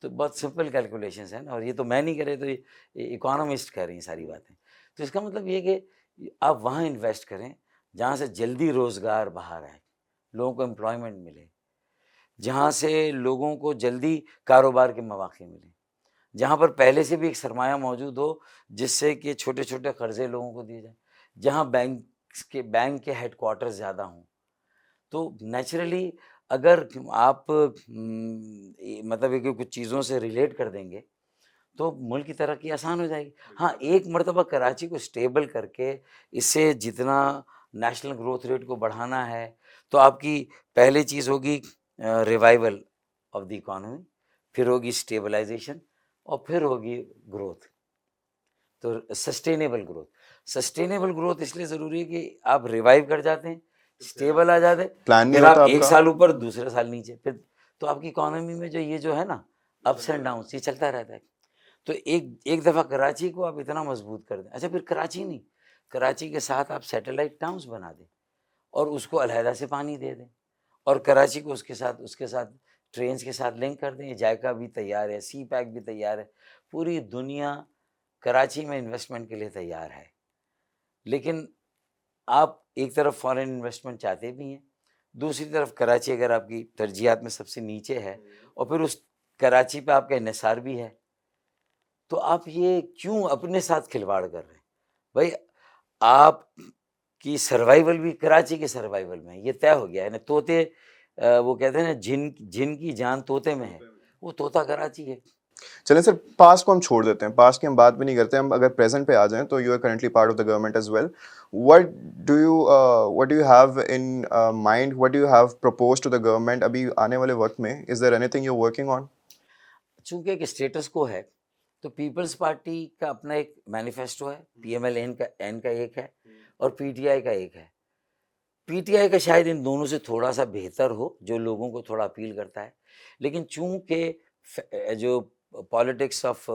تو بہت سمپل کیلکولیشنز ہیں نا، اور یہ تو میں نہیں کر رہے، تو یہ اکانومسٹ کہہ رہی ہیں ساری باتیں. تو اس کا مطلب یہ کہ آپ وہاں انویسٹ کریں جہاں سے جلدی روزگار باہر آئے، لوگوں کو امپلائمنٹ ملے، جہاں سے لوگوں کو جلدی کاروبار کے مواقع ملیں، جہاں پر پہلے سے بھی ایک سرمایہ موجود ہو جس سے کہ چھوٹے چھوٹے قرضے لوگوں کو دیے جائیں، جہاں بینک کے ہیڈ کوارٹر زیادہ ہوں. تو نیچرلی اگر آپ مطلب ہے کہ کچھ چیزوں سے ریلیٹ کر دیں گے تو ملک کی ترقی آسان ہو جائے گی. ہاں ایک مرتبہ کراچی کو اسٹیبل کر کے اس سے جتنا نیشنل گروتھ ریٹ کو بڑھانا ہے تو آپ کی پہلی چیز ہوگی ریوائول آف دی اکانومی، پھر ہوگی اسٹیبلائزیشن، اور پھر ہوگی گروتھ. تو سسٹینیبل گروتھ اس لیے ضروری ہے کہ آپ ریوائیو کر جاتے ہیں، اسٹیبل آ جاتے ہیں، پلان نہیں پھر آپ ہوتا آپ ایک کا. سال اوپر دوسرے سال نیچے، پھر تو آپ کی اکانومی میں جو ہے نا اپس اینڈ ڈاؤنس، یہ چلتا رہتا ہے. تو ایک دفعہ کراچی کو آپ اتنا مضبوط کر دیں. اچھا پھر کراچی نہیں، کراچی کے ساتھ آپ سیٹلائٹ ٹاؤنس بنا دیں اور اس کو علیحدہ سے پانی دے دیں اور کراچی کو اس کے ساتھ ٹرینز کے ساتھ لنک کر دیں. جائکا بھی تیار ہے, سی پیک بھی تیار ہے, پوری دنیا کراچی میں انویسٹمنٹ کے لیے تیار ہے. لیکن آپ ایک طرف فارن انویسٹمنٹ چاہتے بھی ہیں, دوسری طرف کراچی اگر آپ کی ترجیحات میں سب سے نیچے ہے اور پھر اس کراچی پہ آپ کا انحصار بھی ہے, تو آپ یہ کیوں اپنے ساتھ کھلواڑ کر رہے ہیں؟ بھائی آپ کی سروائیول بھی کراچی کے سروائیول میں ہے, یہ طے ہو گیا ہے نا. طوطے وہ کہتے ہیں نا جن کی جان طوطے میں ہے, وہ طوطا کراچی ہے. چلیں سر, پاسٹ کو ہم چھوڑ دیتے ہیں, پاسٹ کی ہم بات بھی نہیں کرتے. ہم اگر پریزنٹ پہ آ جائیں تو you are currently part of the government as well. What do you have in mind, what do you have propose to the government ابھی آنے والے وقت میں؟ Is there anything you working on? چونکہ ایک اسٹیٹس کو ہے تو پیپلز پارٹی کا اپنا ایک مینیفیسٹو ہے, پی ایم ایل این کا ایک ہے اور پی ٹی آئی کا ایک ہے. پی ٹی آئی کا شاید ان دونوں سے تھوڑا سا بہتر ہو, جو لوگوں کو تھوڑا اپیل کرتا ہے. لیکن چونکہ جو پالیٹکس آف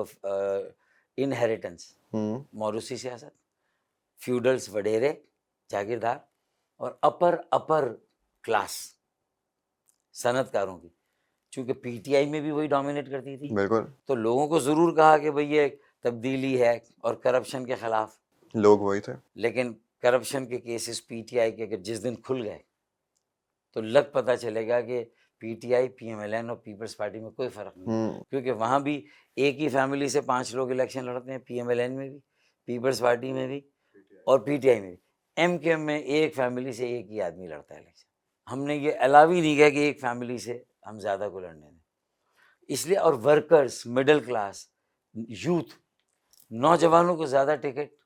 انہیریٹنس, موروثی سیاست, فیوڈلز وڈیرے جاگیردار اور اپر کلاس صنعت کاروں کی, چونکہ پی ٹی آئی میں بھی وہی ڈومینیٹ کرتی تھی, بالکل تو لوگوں کو ضرور کہا کہ بھئی یہ تبدیلی ہے اور کرپشن کے خلاف. لوگ وہی تھے. لیکن کرپشن کے کیسز پی ٹی آئی کے اگر جس دن کھل گئے تو لگ پتہ چلے گا کہ P T I, P M L N اور پیپلز پارٹی میں کوئی فرق نہیں, کیونکہ وہاں بھی ایک ہی فیملی سے 5 لوگ الیکشن لڑتے ہیں, پی ایم ایل این میں بھی, پیپلز پارٹی میں بھی اور پی ٹی آئی میں بھی. ایم کیو ایم میں ایک فیملی سے ایک ہی آدمی لڑتا ہے الیکشن. ہم نے یہ الاو ہی نہیں کیا کہ ایک فیملی سے ہم زیادہ کو لڑنے دیں. اس لیے اور ورکرز, مڈل کلاس, یوتھ, نوجوانوں کو زیادہ ٹکٹ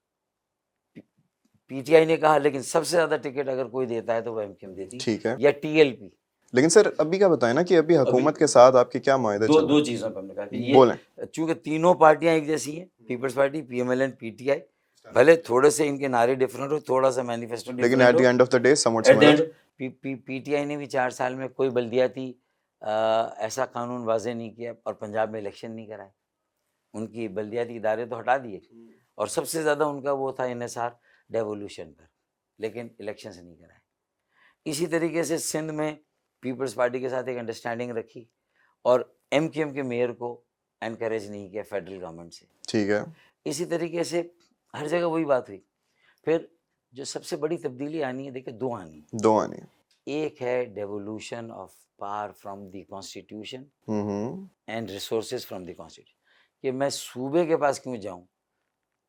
پی ٹی آئی نے کہا, لیکن سب سے زیادہ ٹکٹ اگر کوئی دیتا ہے تو وہ ایم کیو ایم دیتی ٹھیک ہے. یا ٹی ایل پی. لیکن سر ابھی کا بتائیں نا کہ ابھی حکومت کے ساتھ آپ کے کیا معاہدے چل رہے دو چیزوں پہ ہم نے کہا کہ ہیں؟ یہ بولیں. چونکہ تینوں پارٹیاں ایک جیسی ہیں, Peoples Party, P M L N, P T I, بھلے تھوڑے سے ان کے نعرے ڈفرینٹ ہو, تھوڑا سا مینیفیسٹو لیکن ڈفرینٹ ایٹ ہو. The end of the day somewhat at the similar. And P T I نے بھی 4 سال میں کوئی بلدیاتی ایسا قانون واضح نہیں کیا اور پنجاب میں الیکشن نہیں کرائے. ان کی بلدیاتی ادارے تو ہٹا دیے, اور سب سے زیادہ ان کا وہ تھا انحصار ڈیولوشن پر, لیکن الیکشن سے نہیں کرائے. اسی طریقے سے سندھ میں پیپلز پارٹی کے ساتھ ایک انڈرسٹینڈنگ رکھی اور ایم کیو ایم کے میئر کو انکریج نہیں کیا فیڈرل گورنمنٹ سے. ٹھیک ہے. اسی طریقے سے ہر جگہ وہی بات ہوئی. پھر جو سب سے بڑی تبدیلی آنی ہے, دیکھیں 2 آنی ہے. 2 آنی. ایک ہے devolution of power from the constitution and resources from the constitution, کہ میں صوبے کے پاس کیوں جاؤں.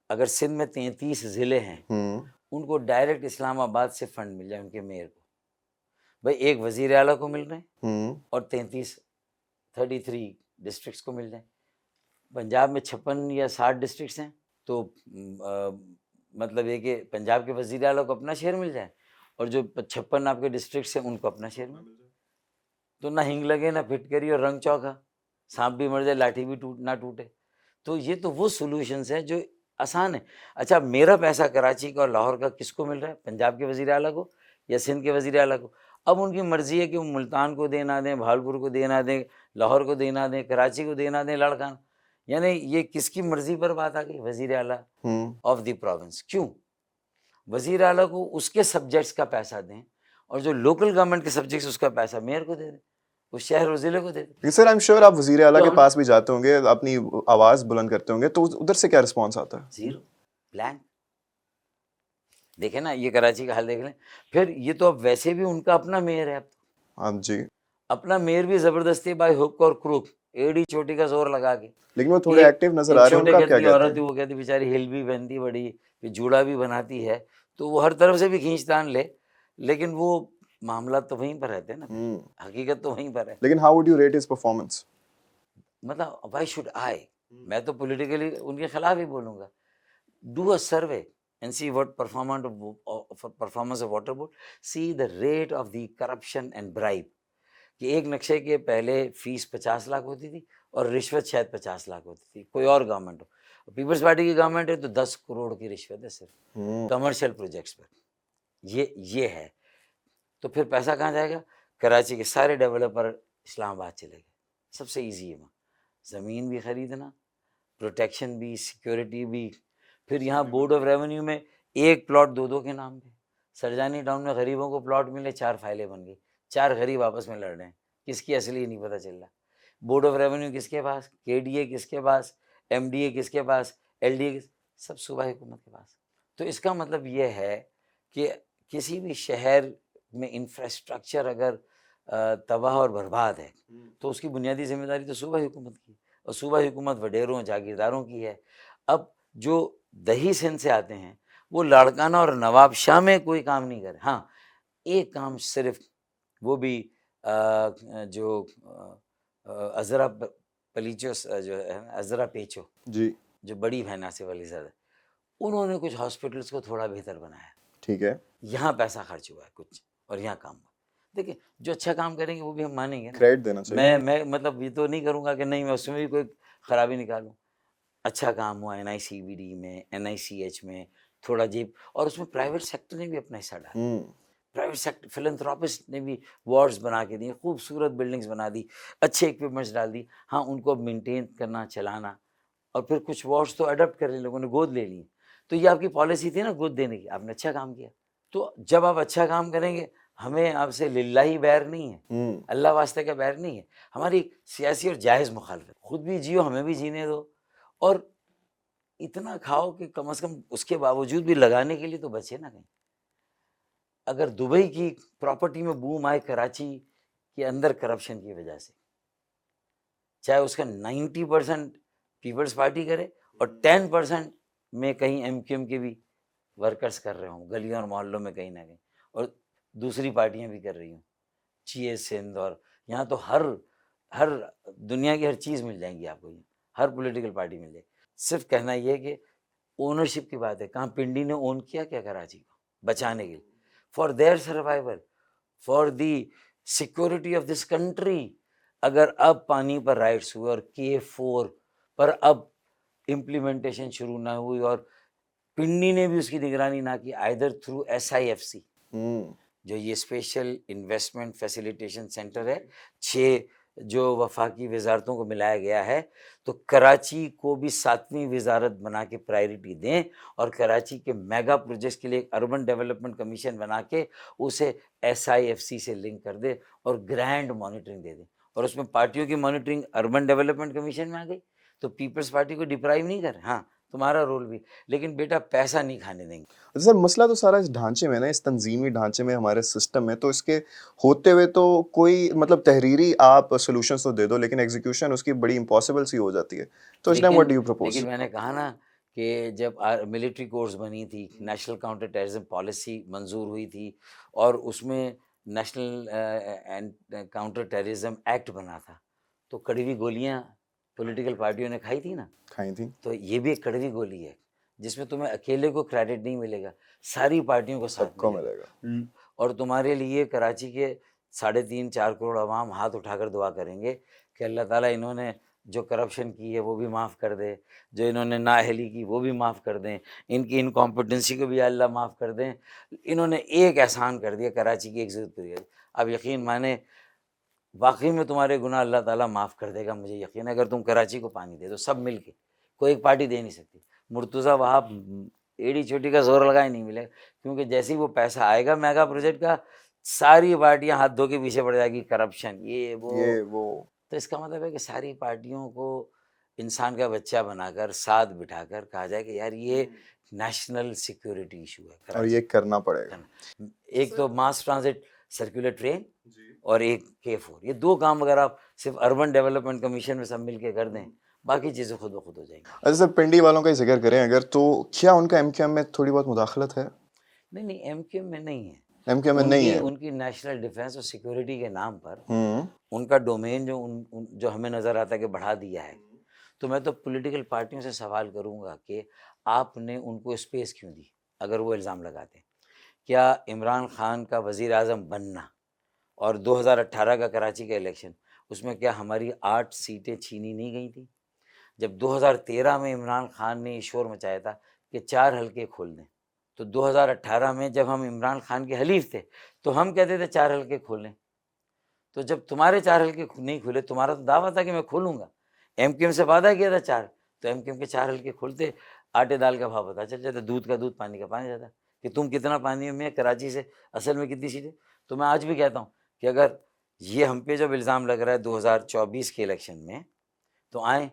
اگر سندھ میں 33 ضلع ہیں, ان کو ڈائریکٹ اسلام آباد سے فنڈ مل جائے ان کے میئر کو. بھائی ایک وزیر اعلیٰ کو مل رہے ہیں اور 33 ڈسٹرکٹس کو مل جائیں. پنجاب میں 56 یا 60 ڈسٹرکٹس ہیں, تو مطلب یہ کہ پنجاب کے وزیر اعلیٰ کو اپنا شیئر مل جائے اور جو 56 آپ کے ڈسٹرکٹس ہیں ان کو اپنا شیئر مل جائے. تو نہ ہنگ لگے, نہ پھٹکری, اور رنگ چوکا, سانپ بھی مر جائے لاٹھی بھی نہ ٹوٹے. تو یہ تو وہ سولوشنس ہیں جو آسان ہے. اچھا میرا پیسہ کراچی کا اور لاہور کا کس کو مل رہا ہے؟ پنجاب کے وزیر اعلیٰ کو یا سندھ کے وزیر اعلیٰ کو. اب ان کی مرضی ہے کہ وہ ملتان کو دینا دیں, بھاولپور کو دینا دیں, لاہور کو دینا دیں, کراچی کو دینا دیں, لڑکان. یعنی یہ کس کی مرضی پر بات آ گئی؟ وزیر اعلیٰ آف دی پروونس. کیوں؟ وزیر اعلیٰ کو اس کے سبجیکٹس کا پیسہ دیں اور جو لوکل گورنمنٹ کے سبجیکٹس اس کا پیسہ میئر کو دے دیں, اس شہر اور ضلع کو دے دیں. سر آئی ایم شیور آپ وزیر اعلیٰ کے پاس بھی جاتے ہوں گے, اپنی آواز بلند کرتے ہوں گے, تو ادھر سے کیا رسپانس آتا ہے؟ Zero, blank. دیکھیں نا یہ کراچی کا حال دیکھ لیں. پھر یہ تو اب ویسے بھی ان کا اپنا میئر ہے, اب ہاں جی, اپنا میئر بھی زبردستی بائی ہک اور کروک, ایڑی چوٹی کا زور لگا کے. لیکن وہ تھوڑے ایکٹیو نظر آ رہے ہیں, ان کا کیا کہتے عورت ہیں؟ وہ کہتی بیچاری ہل بھی بنتی بڑی, پھر جوڑا بھی بناتی ہے, تو وہ ہر طرف سے بھی کھینچ تان لے, لیکن وہ معاملات تو وہیں پر رہتے ہیں نا, حقیقت تو وہیں پر ہے. لیکن how would you rate his performance? مطلب وائی شوڈ آئی, میں تو پولیٹیکلی ان کے خلاف ہی بولوں گا. Do a survey and see what performance of water board, see the rate of the corruption and bribe. کہ ایک نقشے کے پہلے فیس 50 لاکھ ہوتی تھی اور رشوت شاید 50 لاکھ ہوتی تھی, کوئی اور گورنمنٹ ہو. پیپلز پارٹی کی گورنمنٹ ہے تو 10 کروڑ کی رشوت ہے صرف کمرشل پروجیکٹس پر. یہ ہے. تو پھر پیسہ کہاں جائے گا؟ کراچی کے سارے ڈیولپر اسلام آباد چلے گئے. سب سے ایزی ہے وہاں زمین بھی خریدنا, پروٹیکشن بھی, سیکورٹی بھی. پھر یہاں بورڈ آف ریونیو میں ایک پلاٹ 2 کے نام پہ. سرجانی ٹاؤن میں غریبوں کو پلاٹ ملے, 4 فائلیں بن گئی, 4 غریب آپس میں لڑ رہے ہیں، کس کی اصلی نہیں پتہ چل رہا. بورڈ آف ریونیو کس کے پاس، کے ڈی اے کس کے پاس، ایم ڈی اے کس کے پاس، ایل ڈی اے سب صوبائی حکومت کے پاس. تو اس کا مطلب یہ ہے کہ کسی بھی شہر میں انفراسٹرکچر اگر تباہ اور برباد ہے تو اس کی بنیادی ذمہ داری تو صوبائی حکومت کی، اور صوبائی حکومت وڈیروں جاگیرداروں کی ہے. اب جو دہی سندھ سے آتے ہیں وہ لاڑکانہ اور نواب شاہ میں کوئی کام نہیں کرے. ہاں ایک کام صرف، وہ بھی جو عذرا پلیچو جو ہے عذرا پیچو جی جو بڑی بہن آصف علی زادہ، انہوں نے کچھ ہاسپٹلس کو تھوڑا بہتر بنایا. ٹھیک ہے. یہاں پیسہ خرچ ہوا ہے کچھ اور یہاں کام ہوا. دیکھیں جو اچھا کام کریں گے وہ بھی ہم مانیں گے نا. کریڈٹ دینا چاہیے. میں مطلب یہ تو نہیں کروں گا کہ نہیں میں اس میں بھی کوئی خرابی نکالوں. اچھا کام ہوا این آئی سی بی ڈی میں، این آئی سی ایچ میں تھوڑا جیب، اور اس میں پرائیویٹ سیکٹر نے بھی اپنا حصہ ڈالا. پرائیویٹ سیکٹر فلنتھراپسٹ نے بھی وارڈز بنا کے دیے، خوبصورت بلڈنگز بنا دی، اچھے اکوپمنٹس ڈال دی. ہاں ان کو اب مینٹین کرنا، چلانا، اور پھر کچھ وارڈز تو اڈاپٹ کر لیں، لوگوں نے گود لے لی. تو یہ آپ کی پالیسی تھی نا گود دینے کی، آپ نے اچھا کام کیا. تو جب آپ اچھا کام کریں گے ہمیں آپ سے للہ بیر نہیں ہے، اللہ واسطے کا بیر نہیں ہے، ہماری سیاسی اور جائز مخالفت. خود بھی جیو، ہمیں بھی جینے دو، اور اتنا کھاؤ کہ کم از کم اس کے باوجود بھی لگانے کے لیے تو بچے نا کہیں. اگر دبئی کی پراپرٹی میں بوم آئے کراچی کے اندر کرپشن کی وجہ سے، چاہے اس کا 90% پیپلز پارٹی کرے اور 10% میں کہیں ایم کیو ایم کے بھی ورکرز کر رہے ہوں گلیوں اور محلوں میں کہیں نہ کہیں، اور دوسری پارٹیاں بھی کر رہی ہوں، چیئر سندھ، اور یہاں تو ہر دنیا کی ہر چیز مل جائیں گی آپ کو، ہر پولیٹیکل پارٹی مل جائے گی. صرف کہنا یہ کہ اونرشپ کی بات ہے. کہاں پنڈی نے اون کیا کیا کراچی کو بچانے کے لیے، for their survival, for the security of this country. اگر اب پانی پر رائٹس ہوئے اور K4 پر اب امپلیمنٹیشن شروع نہ ہوئی اور پنڈی نے بھی اس کی نگرانی نہ کی، آئدر تھرو SIFC جو یہ اسپیشل انویسٹمنٹ فیسیلیٹیشن سینٹر ہے، 6 جو وفاقی وزارتوں کو ملایا گیا ہے، تو کراچی کو بھی 7ویں وزارت بنا کے پرائیورٹی دیں، اور کراچی کے میگا پروجیکٹس کے لیے ایک اربن ڈیولپمنٹ کمیشن بنا کے اسے SIFC سے لنک کر دے اور گرینڈ مانیٹرنگ دے دیں. اور اس میں پارٹیوں کی مانیٹرنگ اربن ڈیولپمنٹ کمیشن میں آ گئی، تو پیپلز پارٹی کو ڈپرائیو نہیں کر. ہاں تمہارا رول بھی، لیکن بیٹا پیسہ نہیں کھانے دیں گے. سر مسئلہ تو سارا اس ڈھانچے میں نا، اس تنظیمی ڈھانچے میں، ہمارے سسٹم میں. تو اس کے ہوتے ہوئے تو کوئی مطلب تحریری آپ سولوشنس تو دے دو، لیکن ایگزیکیوشن اس کی بڑی امپاسبل سی ہو جاتی ہے. تو اس time what do you propose? لیکن میں نے کہا نا کہ جب ملٹری کورس بنی تھی، نیشنل کاؤنٹر ٹیررزم پالیسی منظور ہوئی تھی، اور اس میں نیشنل کاؤنٹر ٹیررزم ایکٹ بنا تھا، تو کڑوی گولیاں پولیٹیکل پارٹیوں نے کھائی تھی نا. کھائی تھی. تو یہ بھی ایک کڑوی گولی ہے جس میں تمہیں اکیلے کو کریڈٹ نہیں ملے گا، ساری پارٹیوں کو ساتھ ملے گا. اور تمہارے لیے کراچی کے 3.5-4 کروڑ عوام ہاتھ اٹھا کر دعا کریں گے کہ اللہ تعالیٰ انہوں نے جو کرپشن کی ہے وہ بھی معاف کر دے، جو انہوں نے نااہلی کی وہ بھی معاف کر دیں، ان کی انکمپٹنسی کو بھی اللہ معاف کر دیں. انہوں نے ایک احسان کر دیا، کراچی کی ایک ضرورت پوری کر دی. اب یقین مانے واقعی میں تمہارے گناہ اللہ تعالیٰ معاف کر دے گا، مجھے یقین ہے. اگر تم کراچی کو پانی دے دو سب مل کے، کوئی ایک پارٹی دے نہیں سکتی. مرتضیٰ وہاں ایڑی چوٹی کا زور لگا ہی نہیں ملے، کیونکہ جیسے ہی وہ پیسہ آئے گا میگا پروجیکٹ کا، ساری پارٹیاں ہاتھ دھو کے پیچھے پڑ جائے گی، کرپشن یہ وہ. تو اس کا مطلب ہے کہ ساری پارٹیوں کو انسان کا بچہ بنا کر ساتھ بٹھا کر کہا جائے کہ یار یہ نیشنل سیکیورٹی ایشو ہے اور یہ کرنا پڑے گا. ایک تو ماس ٹرانزٹ سرکولر ٹرین اور ایک K4، یہ 2 کام اگر آپ صرف اربن ڈیولپمنٹ کمیشن میں سب مل کے کر دیں، باقی چیزیں خود بخود ہو جائیں گی. اچھا سر، پنڈی والوں کا ہی ذکر کریں اگر، تو کیا ان کا ایم کیو ایم میں تھوڑی بہت مداخلت ہے؟ نہیں ایم کیو ایم میں نہیں ہے. ایم کیو ایم میں نہیں ہے. ان کی نیشنل ڈیفنس اور سیکورٹی کے نام پر ان کا ڈومین جو ہمیں نظر آتا ہے کہ بڑھا دیا ہے. تو میں تو پولیٹیکل پارٹیوں سے سوال کروں گا کہ آپ نے ان کو اسپیس کیوں دی؟ اگر وہ الزام لگاتے ہیں، کیا عمران خان کا وزیر اعظم بننا اور 2018 کا کراچی کا الیکشن، اس میں کیا ہماری 8 سیٹیں چھینی نہیں گئی تھیں؟ جب 2013 میں عمران خان نے یہ شور مچایا تھا کہ 4 حلقے کھول دیں، تو 2018 میں جب ہم عمران خان کے حلیف تھے تو ہم کہتے تھے 4 حلقے کھولیں. تو جب تمہارے 4 حلقے نہیں کھلے، تمہارا تو دعویٰ تھا کہ میں کھولوں گا، ایم کیو ایم سے وعدہ کیا تھا 4، تو ایم کیو ایم کے 4 حلقے کھولتے، آٹے دال کا بھاؤ پتہ چل جاتا، دودھ کا دودھ پانی کا پانی جاتا کہ تم کتنا پانی میں کراچی سے اصل میں کتنی سیٹیں. تو میں آج بھی کہتا ہوں کہ اگر یہ ہم پہ جب الزام لگ رہا ہے 2024 کے الیکشن میں، تو آئیں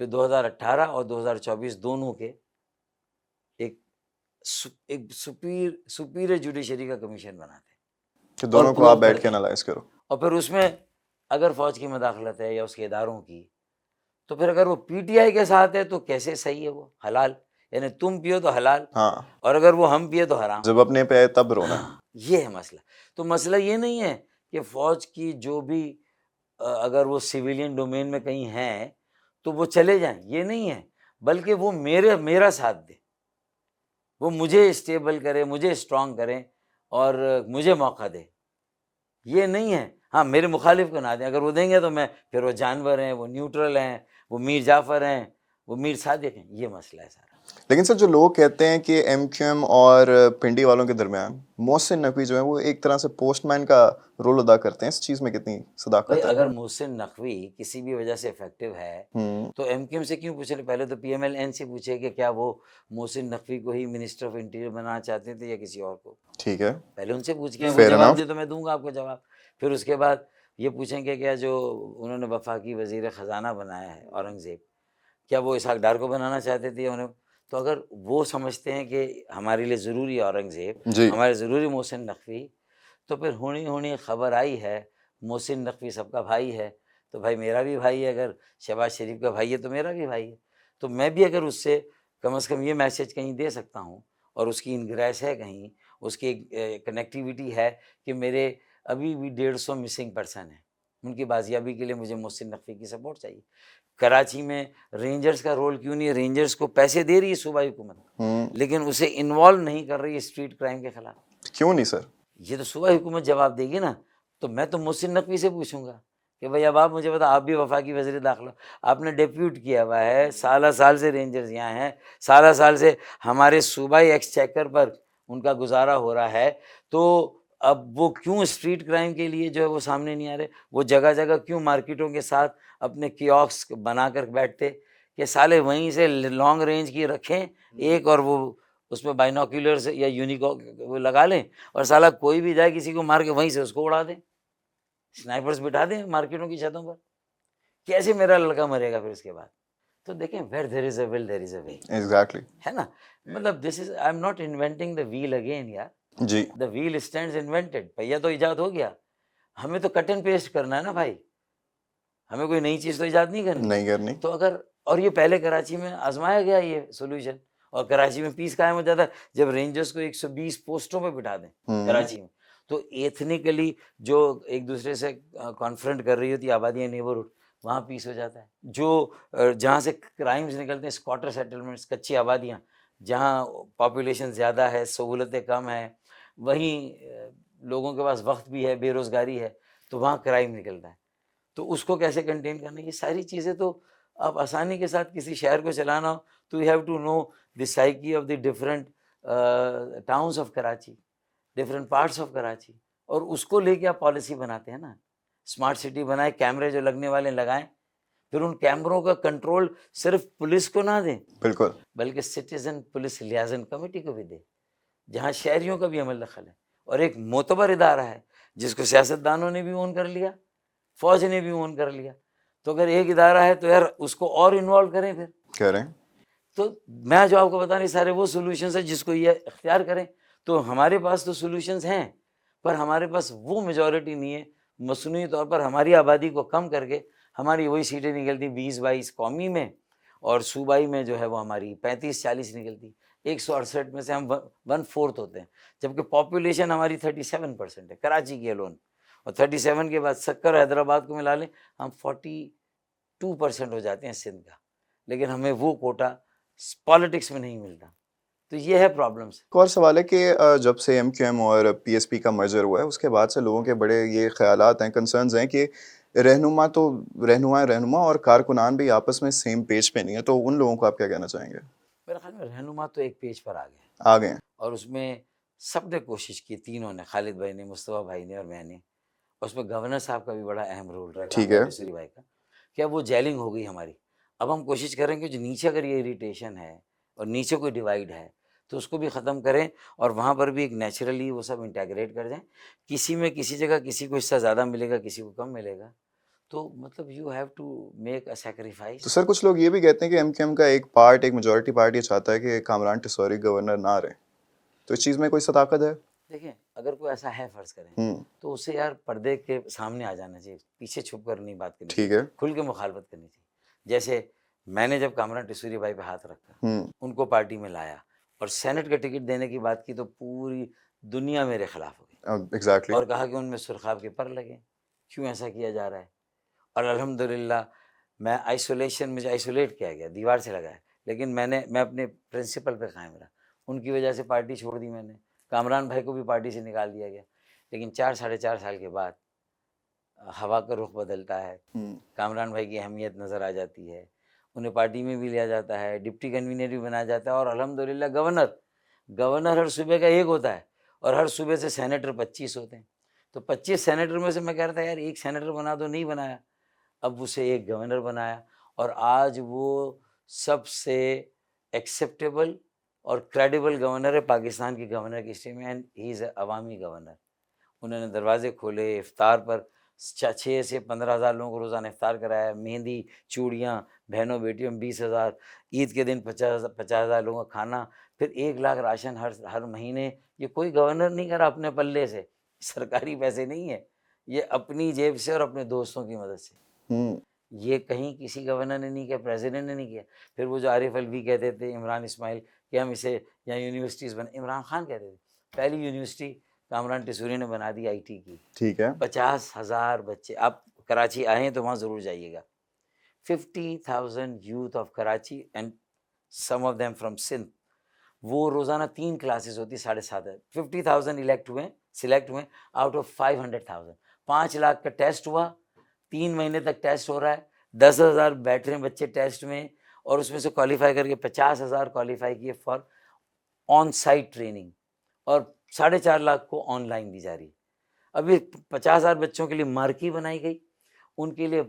پھر 2018 اور 2024 دونوں کے ایک سپیریئر جوڈیشری کا کمیشن بناتے ہیں کہ اور دونوں کو پروو آپ بیٹھ کے کرتے ہیں، انالائز کرو. اور پھر اس میں اگر فوج کی مداخلت ہے یا اس کے اداروں کی، تو پھر اگر وہ پی ٹی آئی کے ساتھ ہے تو کیسے صحیح ہے وہ حلال، یعنی تم پیو تو حلال، ہاں اور اگر وہ ہم پیے تو حرام. جب اپنے پہ آئے تب رونا. یہ ہے مسئلہ. تو مسئلہ یہ نہیں ہے کہ فوج کی جو بھی اگر وہ سویلین ڈومین میں کہیں ہیں تو وہ چلے جائیں، یہ نہیں ہے، بلکہ وہ میرا ساتھ دے، وہ مجھے اسٹیبل کرے، مجھے اسٹرانگ کریں اور مجھے موقع دے. یہ نہیں ہے ہاں میرے مخالف کو نہ دیں، اگر وہ دیں گے تو میں پھر وہ جانور ہیں، وہ نیوٹرل ہیں، وہ میر جعفر ہیں، وہ میر صادق ہیں. یہ مسئلہ ہے سارا. لیکن سر جو لوگ کہتے ہیں کہ ایم کیو ایم اور پنڈی والوں کے درمیان محسن نقوی جو ہے وہ ایک طرح سے پوسٹ مین کا رول ادا کرتے ہیں، اس چیز میں کتنی بھائی صداقت ہے؟ اگر محسن نقوی کسی بھی وجہ سے افیکٹو ہے تو ایم کیو ایم سے کیوں پوچھ رہے؟ پہلے تو پی ایم ایل این سے پوچھے کہ کیا وہ محسن نقوی کو ہی منسٹر آف انٹیریئر بنانا چاہتے تھے یا کسی اور کو. ٹھیک ہے، پہلے ان سے پوچھ کے وہ Fair جواب enough. دے تو میں دوں گا آپ کو جواب. پھر اس کے بعد یہ پوچھیں کہ کیا جو انہوں نے وفاقی وزیر خزانہ بنایا ہے اورنگزیب، کیا وہ اسحاق ڈار کو بنانا چاہتے تھے انہیں؟ تو اگر وہ سمجھتے ہیں کہ ہمارے لیے ضروری ہے اورنگزیب، جی ہمارے ضروری محسن نقوی، تو پھر ہونی خبر آئی ہے محسن نقوی سب کا بھائی ہے، تو بھائی میرا بھی بھائی ہے، اگر شہباز شریف کا بھائی ہے تو میرا بھی بھائی ہے. تو میں بھی اگر اس سے کم از کم یہ میسج کہیں دے سکتا ہوں، اور اس کی انگریس ہے کہیں، اس کی کنیکٹیویٹی ہے کہ میرے ابھی بھی 150 مسنگ پرسن ہیں، ان کی بازیابی کے لیے مجھے محسن نقوی کی سپورٹ چاہیے. کراچی میں رینجرز کا رول کیوں نہیں ہے؟ رینجرز کو پیسے دے رہی ہے صوبائی حکومت، لیکن اسے انوالو نہیں کر رہی ہے اسٹریٹ کرائم کے خلاف. کیوں نہیں سر؟ یہ تو صوبائی حکومت جواب دے گی نا. تو میں تو محسن نقوی سے پوچھوں گا کہ بھائی اب آپ مجھے بتا، آپ بھی وفاقی وزیر داخلہ، آپ نے ڈیپیوٹ کیا ہوا ہے، سالہ سال سے رینجرز یہاں ہیں، سالہ سال سے ہمارے صوبائی ایکسچیکر پر ان کا گزارا ہو رہا ہے، تو اب وہ کیوں اسٹریٹ کرائم کے لیے جو ہے وہ سامنے نہیں آ رہے؟ وہ جگہ جگہ کیوں مارکیٹوں کے ساتھ اپنے کیوسک بنا کر بیٹھتے کہ سالے وہیں سے لانگ رینج کی رکھیں ایک، اور وہ اس میں بائنوکیولرز یا وہ لگا لیں، اور سالہ کوئی بھی جائے کسی کو مار کے وہیں سے اس کو اڑا دیں، سنائپرز بٹھا دیں مارکیٹوں کی چھتوں پر. کیسے میرا لڑکا مرے گا پھر اس کے بعد؟ تو دیکھیں where there is a will there is a way، exactly. ہے نا. مطلب this is I am not inventing the wheel again یار، جی دا ویل اسٹینڈز انوینٹڈ. پہیا تو ایجاد ہو گیا، ہمیں تو کٹ اینڈ پیسٹ کرنا ہے نا بھائی، ہمیں کوئی نئی چیز تو ایجاد نہیں کرنی. نہیں کرنی. تو اگر اور یہ پہلے کراچی میں آزمایا گیا یہ سولوشن، اور کراچی میں پیس قائم ہو جاتا ہے جب رینجرز کو 120 پوسٹوں پہ بٹھا دیں کراچی میں. تو ایتھنیکلی جو ایک دوسرے سے کانفرنٹ کر رہی ہوتی آبادیاں نیبرہڈ، وہاں پیس ہو جاتا ہے. جو جہاں سے کرائمز نکلتے ہیں اسکواٹر سیٹلمنٹس، کچی آبادیاں جہاں پاپولیشن زیادہ ہے، سہولتیں کم ہیں، وہیں لوگوں کے پاس وقت بھی ہے، بے روزگاری ہے، تو وہاں کرائم نکلتا ہے. تو اس کو کیسے کنٹین کرنا، یہ ساری چیزیں تو آپ آسانی کے ساتھ کسی شہر کو چلانا ہو تو you have to know the psyche of the different towns of Karachi, different parts of Karachi, اور اس کو لے کے آپ پالیسی بناتے ہیں نا. اسمارٹ سٹی بنائیں، کیمرے جو لگنے والے لگائیں، پھر ان کیمروں کا کنٹرول صرف پولیس کو نہ دیں بالکل. بلکہ سٹیزن پولیس لیازن کمیٹی کو بھی دے، جہاں شہریوں کا بھی عمل دخل ہے، اور ایک معتبر ادارہ ہے جس کو سیاست دانوں نے بھی اون کر لیا، فوج نے بھی اون کر لیا. تو اگر ایک ادارہ ہے تو یار اس کو اور انوالو کریں پھر. کہہ رہے ہیں تو میں جو آپ کو بتا رہی سارے وہ سولوشنز ہیں جس کو یہ اختیار کریں. تو ہمارے پاس تو سولوشنز ہیں، پر ہمارے پاس وہ میجورٹی نہیں ہے. مصنوعی طور پر ہماری آبادی کو کم کر کے ہماری وہی سیٹیں نکلتی 20-22 قومی میں، اور صوبائی میں جو ہے وہ ہماری 35-40 نکلتی. 168 میں سے ہم 1/4 ہوتے ہیں، جبکہ پاپولیشن ہماری 37% ہے کراچی کی الون، اور 37 کے بعد سکر حیدرآباد کو ملا لیں ہم 42% ہو جاتے ہیں سندھ کا. لیکن ہمیں وہ کوٹا پالیٹکس میں نہیں ملتا. تو یہ ہے پرابلمس. ایک اور سوال ہے کہ جب سے ایم کیو ایم اور پی ایس پی کا مرجر ہوا ہے اس کے بعد سے لوگوں کے بڑے یہ خیالات ہیں، کنسرنز ہیں کہ رہنما اور کارکنان بھی آپس میں سیم پیج پہ نہیں ہے. تو ان لوگوں کو آپ کیا کہنا چاہیں گے؟ میرے خیال میں رہنما تو ایک پیج پر آ گئے ہیں. اور اس میں سب نے کوشش کی، تینوں نے، خالد بھائی نے، مصطفیٰ بھائی نے اور میں نے. اس میں گورنر صاحب کا بھی بڑا اہم رول رہا ٹھیک ہے. ہے بھائی کا. کیا وہ جیلنگ ہو گئی ہماری. اب ہم کوشش کریں گے جو نیچے اگر یہ اریٹیشن ہے اور نیچے کوئی ڈیوائیڈ ہے تو اس کو بھی ختم کریں اور وہاں پر بھی ایک نیچرلی وہ سب انٹیگریٹ کر دیں. کسی میں کسی جگہ کسی کو حصہ زیادہ ملے گا، کسی کو کم ملے گا، تو مطلب you have to make a sacrifice. تو سر کچھ لوگ یہ بھی کہتے ہیں کہ ایم کیو ایم کا ایک پارٹ، ایک میجورٹی پارٹ یہ چاہتا ہے کہ کامران ٹیسوری گورنر نہ رہے، تو اس چیز میں کوئی صداقت ہے؟ دیکھیں اگر کوئی ایسا ہے فرض کریں ہوں تو اسے یار پردے کے سامنے آ جانا چاہیے، پیچھے چھپ کر نہیں بات کرنی ٹھیک چاہیے، ہے. کھل کے مخالفت کرنی چاہیے. جیسے میں نے جب کامران ٹیسوری بھائی پہ ہاتھ رکھا، ہوں ان کو پارٹی میں لایا اور سینٹ کا ٹکٹ دینے کی بات کی تو پوری دنیا میرے خلاف ہو گئی ایگزیکٹلی. اور کہا کہ ان میں سرخاب کے پر لگے، کیوں ایسا کیا جا رہا ہے. اور الحمدللہ میں آئسولیشن، مجھے آئسولیٹ کیا گیا، دیوار سے لگا ہے، لیکن میں اپنے پرنسپل پہ قائم رہا. ان کی وجہ سے پارٹی چھوڑ دی میں نے، کامران بھائی کو بھی پارٹی سے نکال دیا گیا. لیکن 4-4.5 سال کے بعد ہوا کا رخ بدلتا ہے، کامران بھائی کی اہمیت نظر آ جاتی ہے، انہیں پارٹی میں بھی لیا جاتا ہے، ڈپٹی کنوینر بھی بنایا جاتا ہے، اور الحمدللہ گورنر ہر صوبے کا ایک ہوتا ہے اور ہر صوبے سے سینیٹر 25 ہوتے ہیں. تو 25 سینیٹر میں سے میں کہہ رہا تھا یار ایک سینیٹر بنا دو، نہیں بنایا، اب اسے ایک گورنر بنایا، اور آج وہ سب سے ایکسیپٹیبل اور کریڈیبل گورنر ہے پاکستان کی گورنر کی ہسٹری میں، اینڈ ہی از اے عوامی گورنر. انہوں نے دروازے کھولے، افطار پر 6 سے 15 ہزار لوگوں کو روزانہ افطار کرایا، مہندی، چوڑیاں، بہنوں بیٹیوں میں 20 ہزار، عید کے دن 50 ہزار لوگوں کا کھانا، پھر 1 لاکھ راشن ہر مہینے. یہ کوئی گورنر نہیں کرا اپنے پلے سے، سرکاری پیسے نہیں ہے، یہ اپنی جیب سے اور اپنے دوستوں کی مدد سے. یہ کہیں کسی گورنر نے نہیں کیا، پریزیڈنٹ نے نہیں کیا. پھر وہ جو عارف الوی کہتے تھے، عمران اسماعیل، کہ ہم اسے یہاں یونیورسٹیز بنے، عمران خان کہتے تھے پہلی یونیورسٹی کامران ٹیسوری نے بنا دی آئی ٹی کی. ٹھیک ہے. 50,000 بچے. آپ کراچی آئیں تو وہاں ضرور جائیے گا. 50,000 youth of Karachi and some of them from Sindh. وہ روزانہ 3 کلاسز ہوتی، 7.5. 50,000 سلیکٹ ہوئے آؤٹ آف 500,000. 5 لاکھ کا ٹیسٹ ہوا، 3 مہینے تک ٹیسٹ ہو رہا ہے، 10,000 بیٹھ رہے ہیں بچے ٹیسٹ میں، اور اس میں سے کوالیفائی کر کے 50,000 کوالیفائی کیے فار آن سائٹ ٹریننگ، اور 4.5 لاکھ کو آن لائن دی جا رہی ہے. ابھی 50,000 بچوں کے لیے مارکی بنائی گئی، ان کے لیے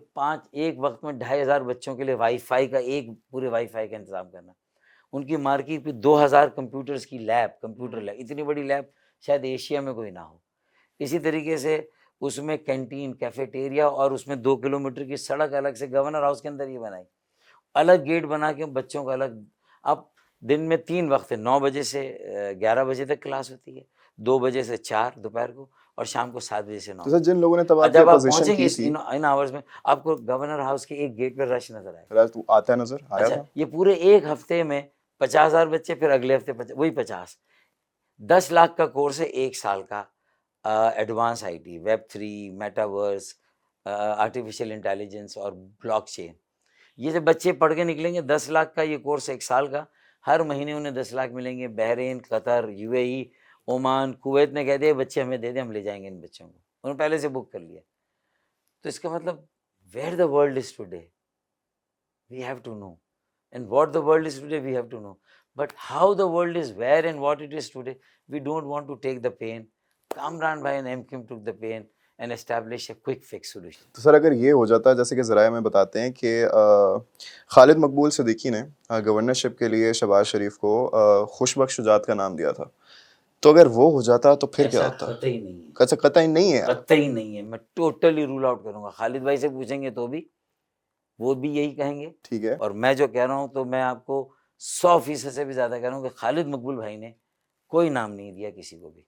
ایک وقت میں 2,500 بچوں کے لیے وائی فائی کا، ایک پورے وائی فائی کا انتظام کرنا. ان کی مارکی پہ 2,000 کمپیوٹرز کی لیب، کمپیوٹر لیب، اتنی بڑی لیب شاید ایشیا میں کوئی نہ ہو. اسی طریقے سے اس میں کینٹین، کیفیٹیریا، اور اس میں 2 کلومیٹر کی سڑک الگ سے گورنر ہاؤس کے اندر ہی بنائی، الگ گیٹ بنا کے بچوں کو الگ. اب دن میں 3 وقت ہے، 9 بجے سے 11 بجے تک کلاس ہوتی ہے، 2 بجے سے 4 دوپہر کو، اور شام کو 7 بجے سے 9 تو سر بجے. جن لوگوں نے تب اور آپ کی جب آپ اپوزیشن پہنچیں گے کی تھی، ان آورز میں آپ کو گورنر ہاؤس کے ایک گیٹ پہ رش نظر آئے گا. راج تو آتا ہے نظر آیا اچھا تھا. یہ پورے ایک ہفتے میں 50,000 بچے، پھر اگلے ہفتے وہی 50. 10 لاکھ کا کورس ہے 1 سال کا، advance I T, web 3، metaverse, artificial intelligence اور بلاک چین. یہ جب بچے پڑھ کے نکلیں گے، 10 لاکھ کا یہ کورس 1 سال کا، ہر مہینے انہیں 10 لاکھ ملیں گے. Bahrain, Qatar, U A E, Oman, Kuwait نے کہہ دیا بچے ہمیں دے دیں، ہم لے جائیں گے ان بچوں کو، انہوں نے پہلے سے بک کر لیا. تو اس کا مطلب where the world is today we have to know, and what the world is today we have to know, but how the world is, where and what it is today, we don't want to take the pain. Kamran bhai and MKM took the pain and established a quick fix solution. تو سر اگر یہ ہو جاتا، جیسے کہ ذرائع میں بتاتے ہیں کہ خالد مقبول صدیقی نے گورنرشپ کے لیے شہباز شریف کو خوش بخش شجاعت کا نام دیا تھا، تو اگر وہ ہو جاتا تو پھر کیا ہوتا؟ قطعی نہیں ہے، ایسا قطعی نہیں ہے. قطعی نہیں ہے. میں ٹوٹلی رول آؤٹ کروں گا. خالد بھائی سے پوچھیں گے تو بھی وہ بھی یہی کہیں گے، ٹھیک ہے. اور میں جو کہہ رہا ہوں تو میں آپ کو 100% سے بھی زیادہ کہہ رہا ہوں کہ خالد مقبول بھائی نے کوئی نام نہیں دیا کسی کو بھی.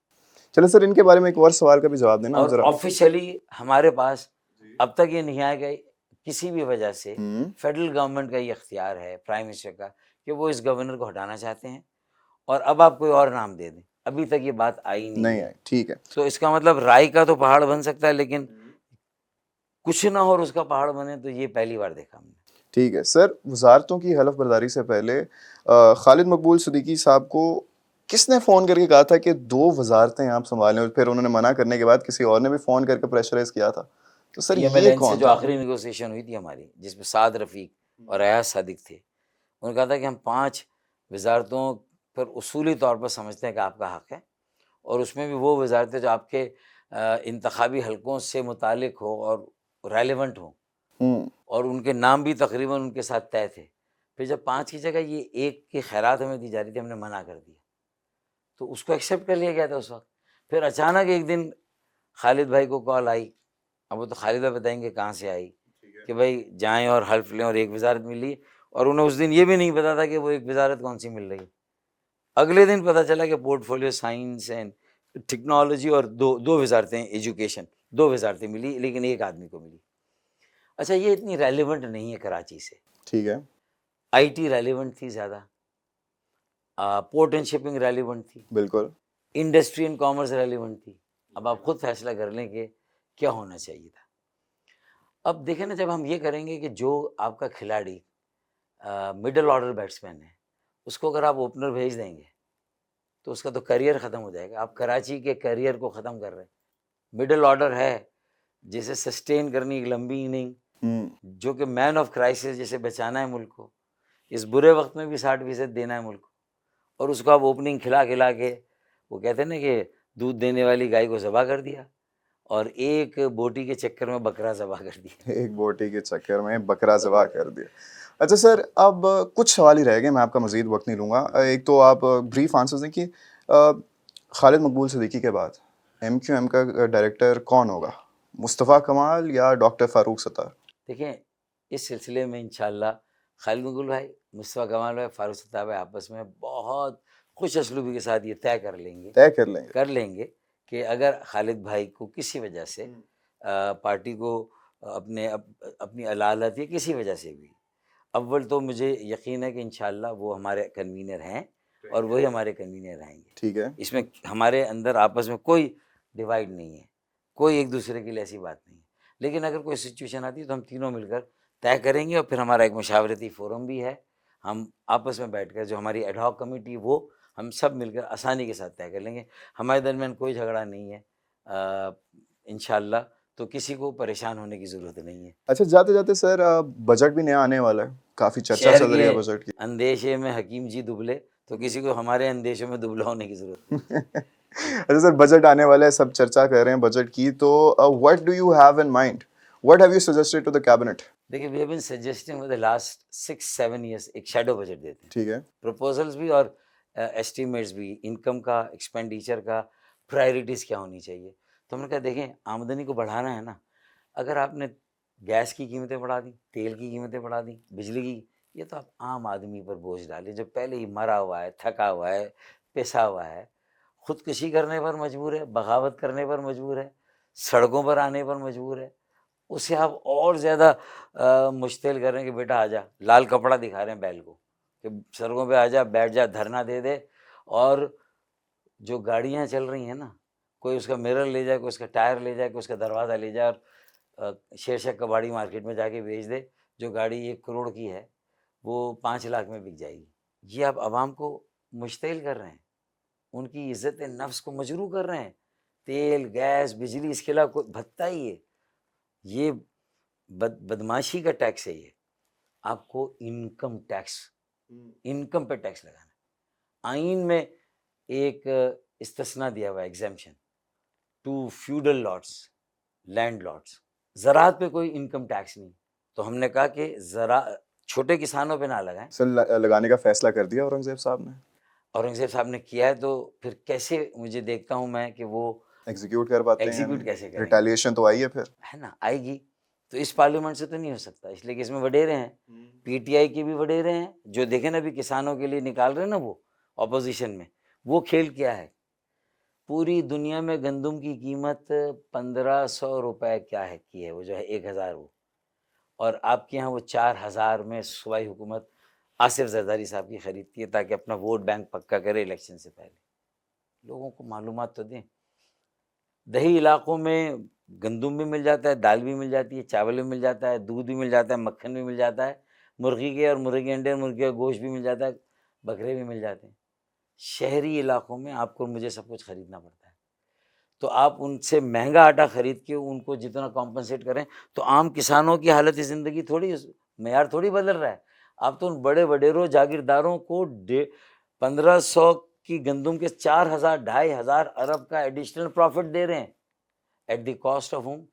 چلے سر ان کے بارے میں ایک اور سوال کا بھی جواب دینا اور ذرا. آفیشلی ہمارے پاس اب تک یہ نہیں آیا کہ کسی بھی وجہ سے فیڈرل گورنمنٹ کا یہ اختیار ہے، پرائم منسٹر کا، کہ وہ اس گورنر کو ہٹانا چاہتے ہیں اور اب آپ کوئی اور نام دے دیں. ابھی تک یہ بات آئی نہیں ہے. ٹھیک ہے. تو اس کا مطلب رائے کا تو پہاڑ بن سکتا ہے، لیکن کچھ نہ ہو اور اس کا پہاڑ بنے، تو یہ پہلی بار دیکھا ہم نے. ٹھیک ہے سر. وزارتوں کی حلف برداری سے پہلے خالد مقبول صدیقی صاحب کو کس نے فون کر کے کہا تھا کہ 2 وزارتیں آپ سنبھالیں، اور پھر انہوں نے منع کرنے کے بعد کسی اور نے بھی فون کر کے پریشرائز کیا تھا؟ تو سر یہ سے کون جو تھا؟ آخری نیگوسیشن ہوئی تھی ہماری، جس میں سعد رفیق اور ایاز صادق تھے، انہوں نے کہا تھا کہ ہم 5 وزارتوں پر اصولی طور پر سمجھتے ہیں کہ آپ کا حق ہے، اور اس میں بھی وہ وزارتیں جو آپ کے انتخابی حلقوں سے متعلق ہو اور ریلیونٹ ہوں، اور ان کے نام بھی تقریباً ان کے ساتھ طے تھے. پھر جب 5 کی جگہ یہ 1 کی خیرات ہمیں دی جا رہی تھی، ہم نے منع کر دیا. تو اس کو ایکسیپٹ کر لیا گیا تھا اس وقت. پھر اچانک ایک دن خالد بھائی کو کال آئی, اب وہ تو خالد بھائی بتائیں گے کہاں سے آئی, کہ بھائی جائیں اور حلف لیں اور ایک وزارت ملی, اور انہیں اس دن یہ بھی نہیں پتا تھا کہ وہ ایک وزارت کون سی مل رہی ہے. اگلے دن پتہ چلا کہ port folio science and technology اور دو وزارتیں, ایجوکیشن, 2 وزارتیں ملی لیکن ایک آدمی کو ملی. اچھا یہ اتنی ریلیونٹ نہیں ہے کراچی سے. ٹھیک ہے. آئی ٹی ریلیونٹ تھی زیادہ, پورٹ اینڈ شپنگ ریلیونٹ تھی, بالکل. انڈسٹری اینڈ کامرس ریلیونٹ تھی. اب آپ خود فیصلہ کر لیں کہ کیا ہونا چاہیے تھا. اب دیکھیں نا, جب ہم یہ کریں گے کہ جو آپ کا کھلاڑی مڈل آرڈر بیٹسمین ہے اس کو اگر آپ اوپنر بھیج دیں گے تو اس کا تو کریئر ختم ہو جائے گا. آپ کراچی کے کریئر کو ختم کر رہے ہیں. مڈل آرڈر ہے جسے سسٹین کرنی ایک لمبی اننگ, جو کہ مین آف کرائسس جسے بچانا ہے ملک کو, اس برے وقت میں بھی 60% دینا ہے ملک کو, اور اس کو آپ اوپننگ کھلا کے, وہ کہتے ہیں نا کہ دودھ دینے والی گائے کو ذبح کر دیا اور ایک بوٹی کے چکر میں بکرا ذبح کر دیا. ایک بوٹی کے چکر میں بکرا ذبح کر دیا. اچھا سر, اب کچھ سوال ہی رہ گئے, میں آپ کا مزید وقت نہیں لوں گا. ایک تو آپ بریف آنسر دیں کہ خالد مقبول صدیقی کے بعد ایم کیو ایم کا ڈائریکٹر کون ہوگا, مصطفیٰ کمال یا ڈاکٹر فاروق ستار؟ دیکھیں اس سلسلے میں انشاءاللہ خالد مقبول بھائی, مصطفیٰ کمال بھائی, فاروق ستار بھائی آپس میں بہت خوش اسلوبی کے ساتھ یہ طے کر لیں گے کہ اگر خالد بھائی کو کسی وجہ سے پارٹی کو اپنی علالت یا کسی وجہ سے بھی, اول تو مجھے یقین ہے کہ انشاءاللہ وہ ہمارے کنوینر ہیں اور وہی ہمارے کنوینر رہیں گے. ٹھیک ہے. اس میں ہمارے اندر آپس میں کوئی ڈیوائڈ نہیں ہے, کوئی ایک دوسرے کے لیے ایسی بات نہیں ہے. لیکن اگر کوئی سچویشن آتی ہے تو ہم تینوں مل کر طے کریں گے, اور پھر ہمارا ایک مشاورتی فورم بھی ہے, ہم آپس میں بیٹھ کر جو ہماری ایڈ ہاک کمیٹی وہ ہم سب مل کر آسانی کے ساتھ طے کر لیں گے. ہمارے درمیان کوئی جھگڑا نہیں ہے انشاءاللہ, تو کسی کو پریشان ہونے کی ضرورت نہیں ہے. اچھا جاتے جاتے سر, بجٹ بھی نیا آنے والا ہے, کافی چرچا شہر چل رہی ہے کے بجٹ کی. اندیشے میں حکیم جی دبلے, تو کسی کو ہمارے اندیشوں میں دبلا ہونے کی ضرورت نہیں. اچھا سر, بجٹ آنے والا ہے, سب چرچا کر رہے ہیں بجٹ کی, تو what do you have in mind, what have you suggested to the cabinet? دیکھیے we have been suggesting with the last 6-7 years ایک شیڈو بجٹ دیتے ہیں, ٹھیک ہے. پروپوزلس بھی اور ایسٹیمیٹس بھی, انکم کا, ایکسپینڈیچر کا, پرائرٹیز کیا ہونی چاہیے. تو ہم نے کہا دیکھیں آمدنی کو بڑھانا ہے نا, اگر آپ نے گیس کی قیمتیں بڑھا دیں, تیل کی قیمتیں بڑھا دیں, بجلی کی, یہ تو آپ عام آدمی پر بوجھ ڈالیں جو پہلے ہی مرا ہوا ہے, تھکا ہوا ہے, پسا ہوا ہے, خودکشی کرنے پر مجبور ہے, بغاوت کرنے پر مجبور ہے, سڑکوں پر آنے پر مجبور ہے. اسے آپ اور زیادہ مشتعل کر رہے ہیں کہ بیٹا آ جا, لال کپڑا دکھا رہے ہیں بیل کو کہ سڑکوں پہ آ جا, بیٹھ جا, دھرنا دے دے. اور جو گاڑیاں چل رہی ہیں نا, کوئی اس کا مرر لے جائے, کوئی اس کا ٹائر لے جائے, کوئی اس کا دروازہ لے جائے اور شیر شاہ کباڑی مارکیٹ میں جا کے بیچ دے. جو گاڑی 1 کروڑ کی ہے وہ 5 لاکھ میں بک جائے گی. یہ آپ عوام کو مشتعل کر رہے ہیں, ان کی عزت نفس کو مجروح کر رہے ہیں. تیل, گیس, بجلی, اس کے علاوہ کوئی بھتہ ہی ہے, یہ بدماشی کا ٹیکس ہے. یہ آپ کو انکم ٹیکس, انکم پہ ٹیکس لگانا ہے. آئین میں ایک استثناء دیا ہوا ہے, exemption to feudal lots, land lots. زراعت پہ کوئی انکم ٹیکس نہیں, تو ہم نے کہا کہ چھوٹے کسانوں پہ نہ لگائیں. سر لگانے کا فیصلہ کر دیا اورنگزیب صاحب نے. اورنگزیب صاحب نے کیا ہے, تو پھر کیسے مجھے دیکھتا ہوں میں کہ وہ ایگزیکیوٹ کر پاتے ہیں, ایگزیکیوٹ کیسے کریں گے. ریٹیلیشن تو آئی ہے پھر, ہے نا, آئے گی. تو اس پارلیمنٹ سے تو نہیں ہو سکتا, اس لیے کہ اس میں وڈیرے ہیں, پی ٹی آئی کے بھی وڈیرے ہیں, جو دیکھیں نا ابھی کسانوں کے لیے نکال رہے ہیں نا وہ اپوزیشن میں, وہ کھیل کیا ہے. پوری دنیا میں گندم کی قیمت 1500 روپے کیا ہے کی ہے, وہ جو ہے 1000 وہ, اور آپ کے یہاں وہ 4000 میں صوبائی حکومت آصف زرداری صاحب کی خریدتی ہے تاکہ اپنا ووٹ بینک پکا کرے الیکشن سے پہلے. لوگوں کو معلومات تو دیں. دیہی علاقوں میں گندم بھی مل جاتا ہے, دال بھی مل جاتی ہے, چاول بھی مل جاتا ہے, دودھ بھی مل جاتا ہے, مکھن بھی مل جاتا ہے, مرغی کے اور مرغی کے انڈے اور مرغی کا گوشت بھی مل جاتا ہے, بکرے بھی مل جاتے ہیں. شہری علاقوں میں آپ کو مجھے سب کچھ خریدنا پڑتا ہے. تو آپ ان سے مہنگا آٹا خرید کے ان کو جتنا کمپنسیٹ کریں, تو عام کسانوں کی حالت زندگی تھوڑی, معیار تھوڑی بدل رہا ہے. آپ تو ان بڑے وڈیروں جاگیرداروں کو 1500 کی گندم کے 4000 2500 ارب کا ایڈیشنل پروفٹ دے رہے ہیں, at the cost of home,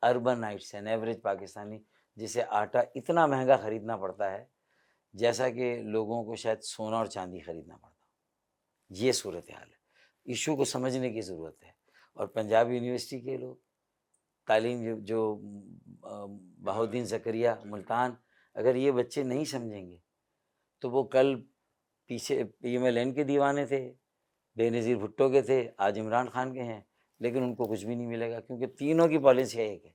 urbanites an average Pakistani, جسے آٹا اتنا مہنگا خریدنا پڑتا ہے جیسا کہ لوگوں کو شاید سونا اور چاندی خریدنا پڑتا. یہ صورتحال ہے. ایشو کو سمجھنے کی ضرورت ہے. اور پنجاب یونیورسٹی کے لوگ تعلیم جو بہاؤالدین زکریا ملتان، اگر یہ بچے نہیں سمجھیں گے تو وہ کل پیچھے PMLN کے دیوانے تھے، بے نظیر بھٹو کے تھے، آج عمران خان کے ہیں، لیکن ان کو کچھ بھی نہیں ملے گا، کیونکہ تینوں کی پالیسی ایک ہے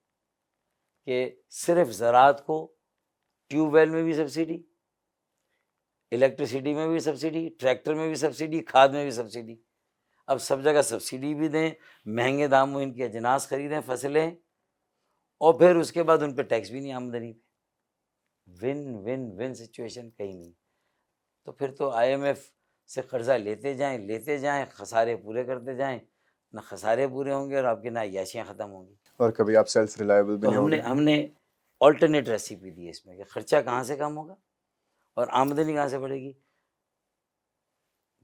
کہ صرف زراعت کو ٹیوب ویل میں بھی سبسڈی، الیکٹریسٹی میں بھی سبسڈی، ٹریکٹر میں بھی سبسڈی، کھاد میں بھی سبسڈی. اب سب جگہ سبسڈی بھی دیں، مہنگے دام میں ان کی اجناس خریدیں، فصلیں، اور پھر اس کے بعد ان پہ ٹیکس بھی نہیں آمدنی پہ. ون ون ون سچویشن کہیں نہیں. تو پھر تو IMF سے قرضہ لیتے جائیں، خسارے پورے کرتے جائیں، نہ خسارے پورے ہوں گے اور آپ کی نہ عیاشیاں ختم ہوں گی. اور کبھی آپ سیلف ریلائبل بھی نہیں تو ہوگے. ہم نے آلٹرنیٹ ریسیپی دی اس میں کہ خرچہ کہاں سے کم ہوگا اور آمدنی کہاں سے بڑھے گی.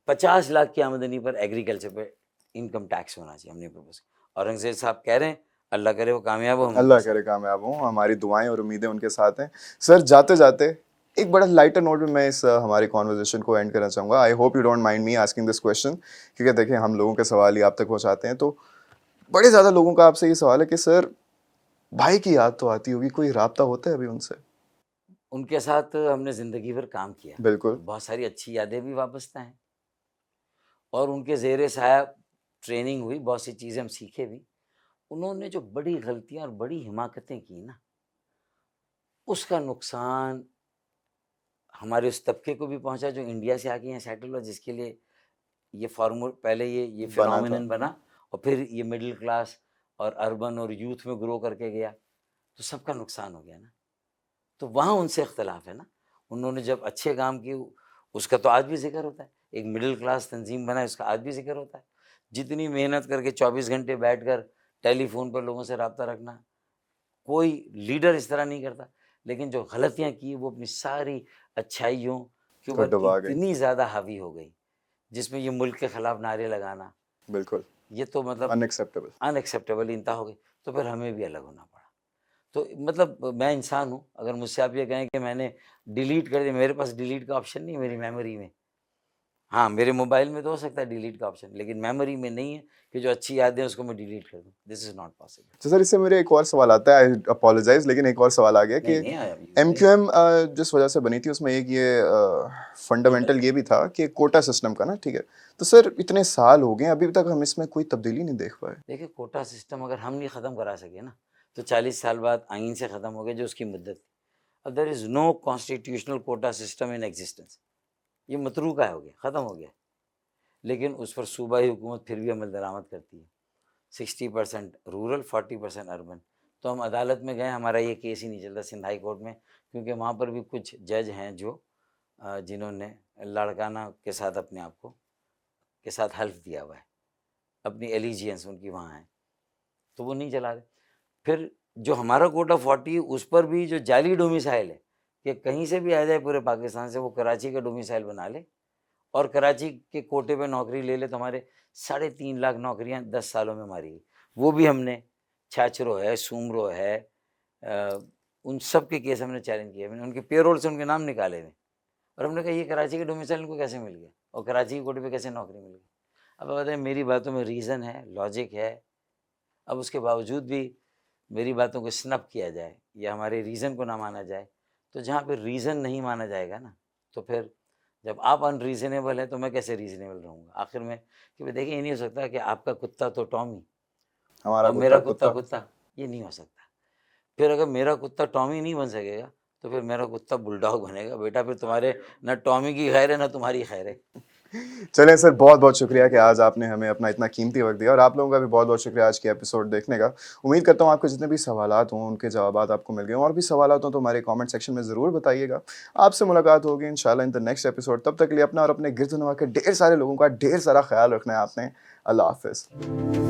50 لاکھ کی آمدنی پر ایگریکلچر پہ انکم ٹیکس ہونا چاہیے. ہم نے پروپوز کیا. اورنگزیب صاحب کہہ رہے ہیں، اللہ کرے وہ کامیاب ہو. اللہ کرے کامیاب ہوں، ہماری دعائیں اور امیدیں ان کے ساتھ ہیں. سر جاتے جاتے ایک بڑا لائٹر نوٹ پہ میں اس ہماری کانورزیشن کو اینڈ کرنا چاہوں گا. I hope you don't mind me asking this question, کیونکہ دیکھیں ہم لوگوں کے سوال ہی آپ تک پہنچاتے ہیں. تو بڑے زیادہ لوگوں کا آپ سے یہ سوال ہے کہ سر بھائی کی یاد تو آتی ہوگی، کوئی رابطہ ہوتا ہے ابھی ان سے؟ ان کے ساتھ ہم نے زندگی بھر کام کیا، بالکل. بہت ساری اچھی یادیں بھی وابستہ ہیں، اور ان کے زیر سایہ ٹریننگ ہوئی، بہت سی چیزیں ہم سیکھے بھی. انہوں نے جو بڑی غلطیاں اور بڑی حماقتیں کی نا، اس کا نقصان ہمارے اس طبقے کو بھی پہنچا جو انڈیا سے آ کے یہاں سیٹل ہوا، جس کے لیے یہ پہلے یہ فینومینن بنا، اور پھر یہ مڈل کلاس اور اربن اور یوتھ میں گرو کر کے گیا، تو سب کا نقصان ہو گیا نا. تو وہاں ان سے اختلاف ہے نا. انہوں نے جب اچھے کام کیے اس کا تو آج بھی ذکر ہوتا ہے. ایک مڈل کلاس تنظیم بنا اس کا آج بھی ذکر ہوتا ہے. جتنی محنت کر کے 24 گھنٹے بیٹھ کر ٹیلی فون پر لوگوں سے رابطہ رکھنا، کوئی لیڈر اس طرح نہیں کرتا. لیکن جو غلطیاں کی وہ اپنی ساری اچھائیوں کے اوپر اتنی زیادہ حاوی ہو گئی، جس میں یہ ملک کے خلاف نعرے لگانا، بالکل یہ تو مطلب ان ایکسیپٹیبل انتہا ہو گئی. تو پھر ہمیں بھی الگ ہونا پڑا. تو مطلب میں انسان ہوں، اگر مجھ سے آپ یہ کہیں کہ میں نے ڈیلیٹ کر دیا، میرے پاس ڈیلیٹ کا آپشن نہیں ہے میری میموری میں. ہاں میرے موبائل میں تو ہو سکتا ہے ڈیلیٹ کا آپشن، لیکن میموری میں نہیں ہے کہ جو اچھی یادیں اس کو میں ڈیلیٹ کر دوں. دس از ناٹ پاسبل. سر اس سے میرے ایک اور سوال آتا ہے، آئی اپالوجائز، لیکن ایک اور سوال آ گیا کہ MQM جس وجہ سے بنی تھی اس میں ایک یہ فنڈامنٹل یہ بھی تھا کہ کوٹا سسٹم کا نا، ٹھیک ہے. تو سر اتنے سال ہو گئے ابھی تک ہم اس میں کوئی تبدیلی نہیں دیکھ پائے. دیکھیں کوٹا سسٹم اگر ہم نہیں ختم کرا سکے نا تو 40 سال بعد آئین سے ختم ہو گیا جو اس کی مدت تھی. اب دیر از نو کانسٹیٹیوشنل کوٹا سسٹم ان ایگزسٹنس. یہ متروکہ ہو گیا، ختم ہو گیا. لیکن اس پر صوبائی حکومت پھر بھی عمل درآمد کرتی ہے. 60% رورل، 40% اربن. تو ہم عدالت میں گئے، ہمارا یہ کیس ہی نہیں چلتا سندھ ہائی کورٹ میں، کیونکہ وہاں پر بھی کچھ جج ہیں جو جنہوں نے لاڑکانہ کے ساتھ اپنے آپ کو کے ساتھ حلف دیا ہوا ہے، اپنی ایلیجینس ان کی وہاں ہے، تو وہ نہیں چلا رہے. پھر جو ہمارا کوٹا 40 اس پر بھی جو جعلی ڈومیسائل ہے کہ کہیں سے بھی آ جائے پورے پاکستان سے، وہ کراچی کا ڈومیسائل بنا لے اور کراچی کے کوٹے پہ نوکری لے لے، تو ہمارے 3.5 لاکھ نوکریاں 10 سالوں میں ماری گئی. وہ بھی ہم نے چھاچرو ہے، سومرو ہے، ان سب کے کیس ہم نے چیلنج کیے. ہم نے ان کے پے رول سے ان کے نام نکالے ہوئے، اور ہم نے کہا یہ کراچی کے ڈومیسائل ان کو کیسے مل گیا اور کراچی کے کوٹے پہ کیسے نوکری مل گئی. اب بتائیں میری باتوں میں ریزن ہے، لاجک ہے. اب اس کے باوجود بھی میری باتوں کو سنپ کیا جائے یا ہمارے ریزن کو نہ مانا جائے، تو جہاں پہ ریزن نہیں مانا جائے گا نا، تو پھر جب آپ ان ریزنیبل ہیں تو میں کیسے ریزنیبل رہوں گا آخر میں. کہ دیکھیں یہ نہیں ہو سکتا کہ آپ کا کتا تو ٹامی اور میرا کتا، یہ نہیں ہو سکتا. پھر اگر میرا کتا ٹامی نہیں بن سکے گا تو پھر میرا کتا بل ڈاگ بنے گا. بیٹا پھر تمہارے نہ ٹامی کی خیر ہے نہ تمہاری خیر ہے. چلیں سر، بہت بہت شکریہ کہ آج آپ نے ہمیں اپنا اتنا قیمتی وقت دیا، اور آپ لوگوں کا بھی بہت بہت شکریہ آج کی ایپیسوڈ دیکھنے کا. امید کرتا ہوں آپ کے جتنے بھی سوالات ہوں ان کے جوابات آپ کو مل گئے ہوں، اور بھی سوالات ہوں تو ہمارے کامنٹ سیکشن میں ضرور بتائیے گا. آپ سے ملاقات ہوگی انشاءاللہ ان دا نیکسٹ ایپیسوڈ. تب تک کے لیے اپنا اور اپنے گرد و نواح کے ڈھیر سارے لوگوں کا ڈھیر سارا خیال رکھنا ہے آپ نے. اللہ حافظ.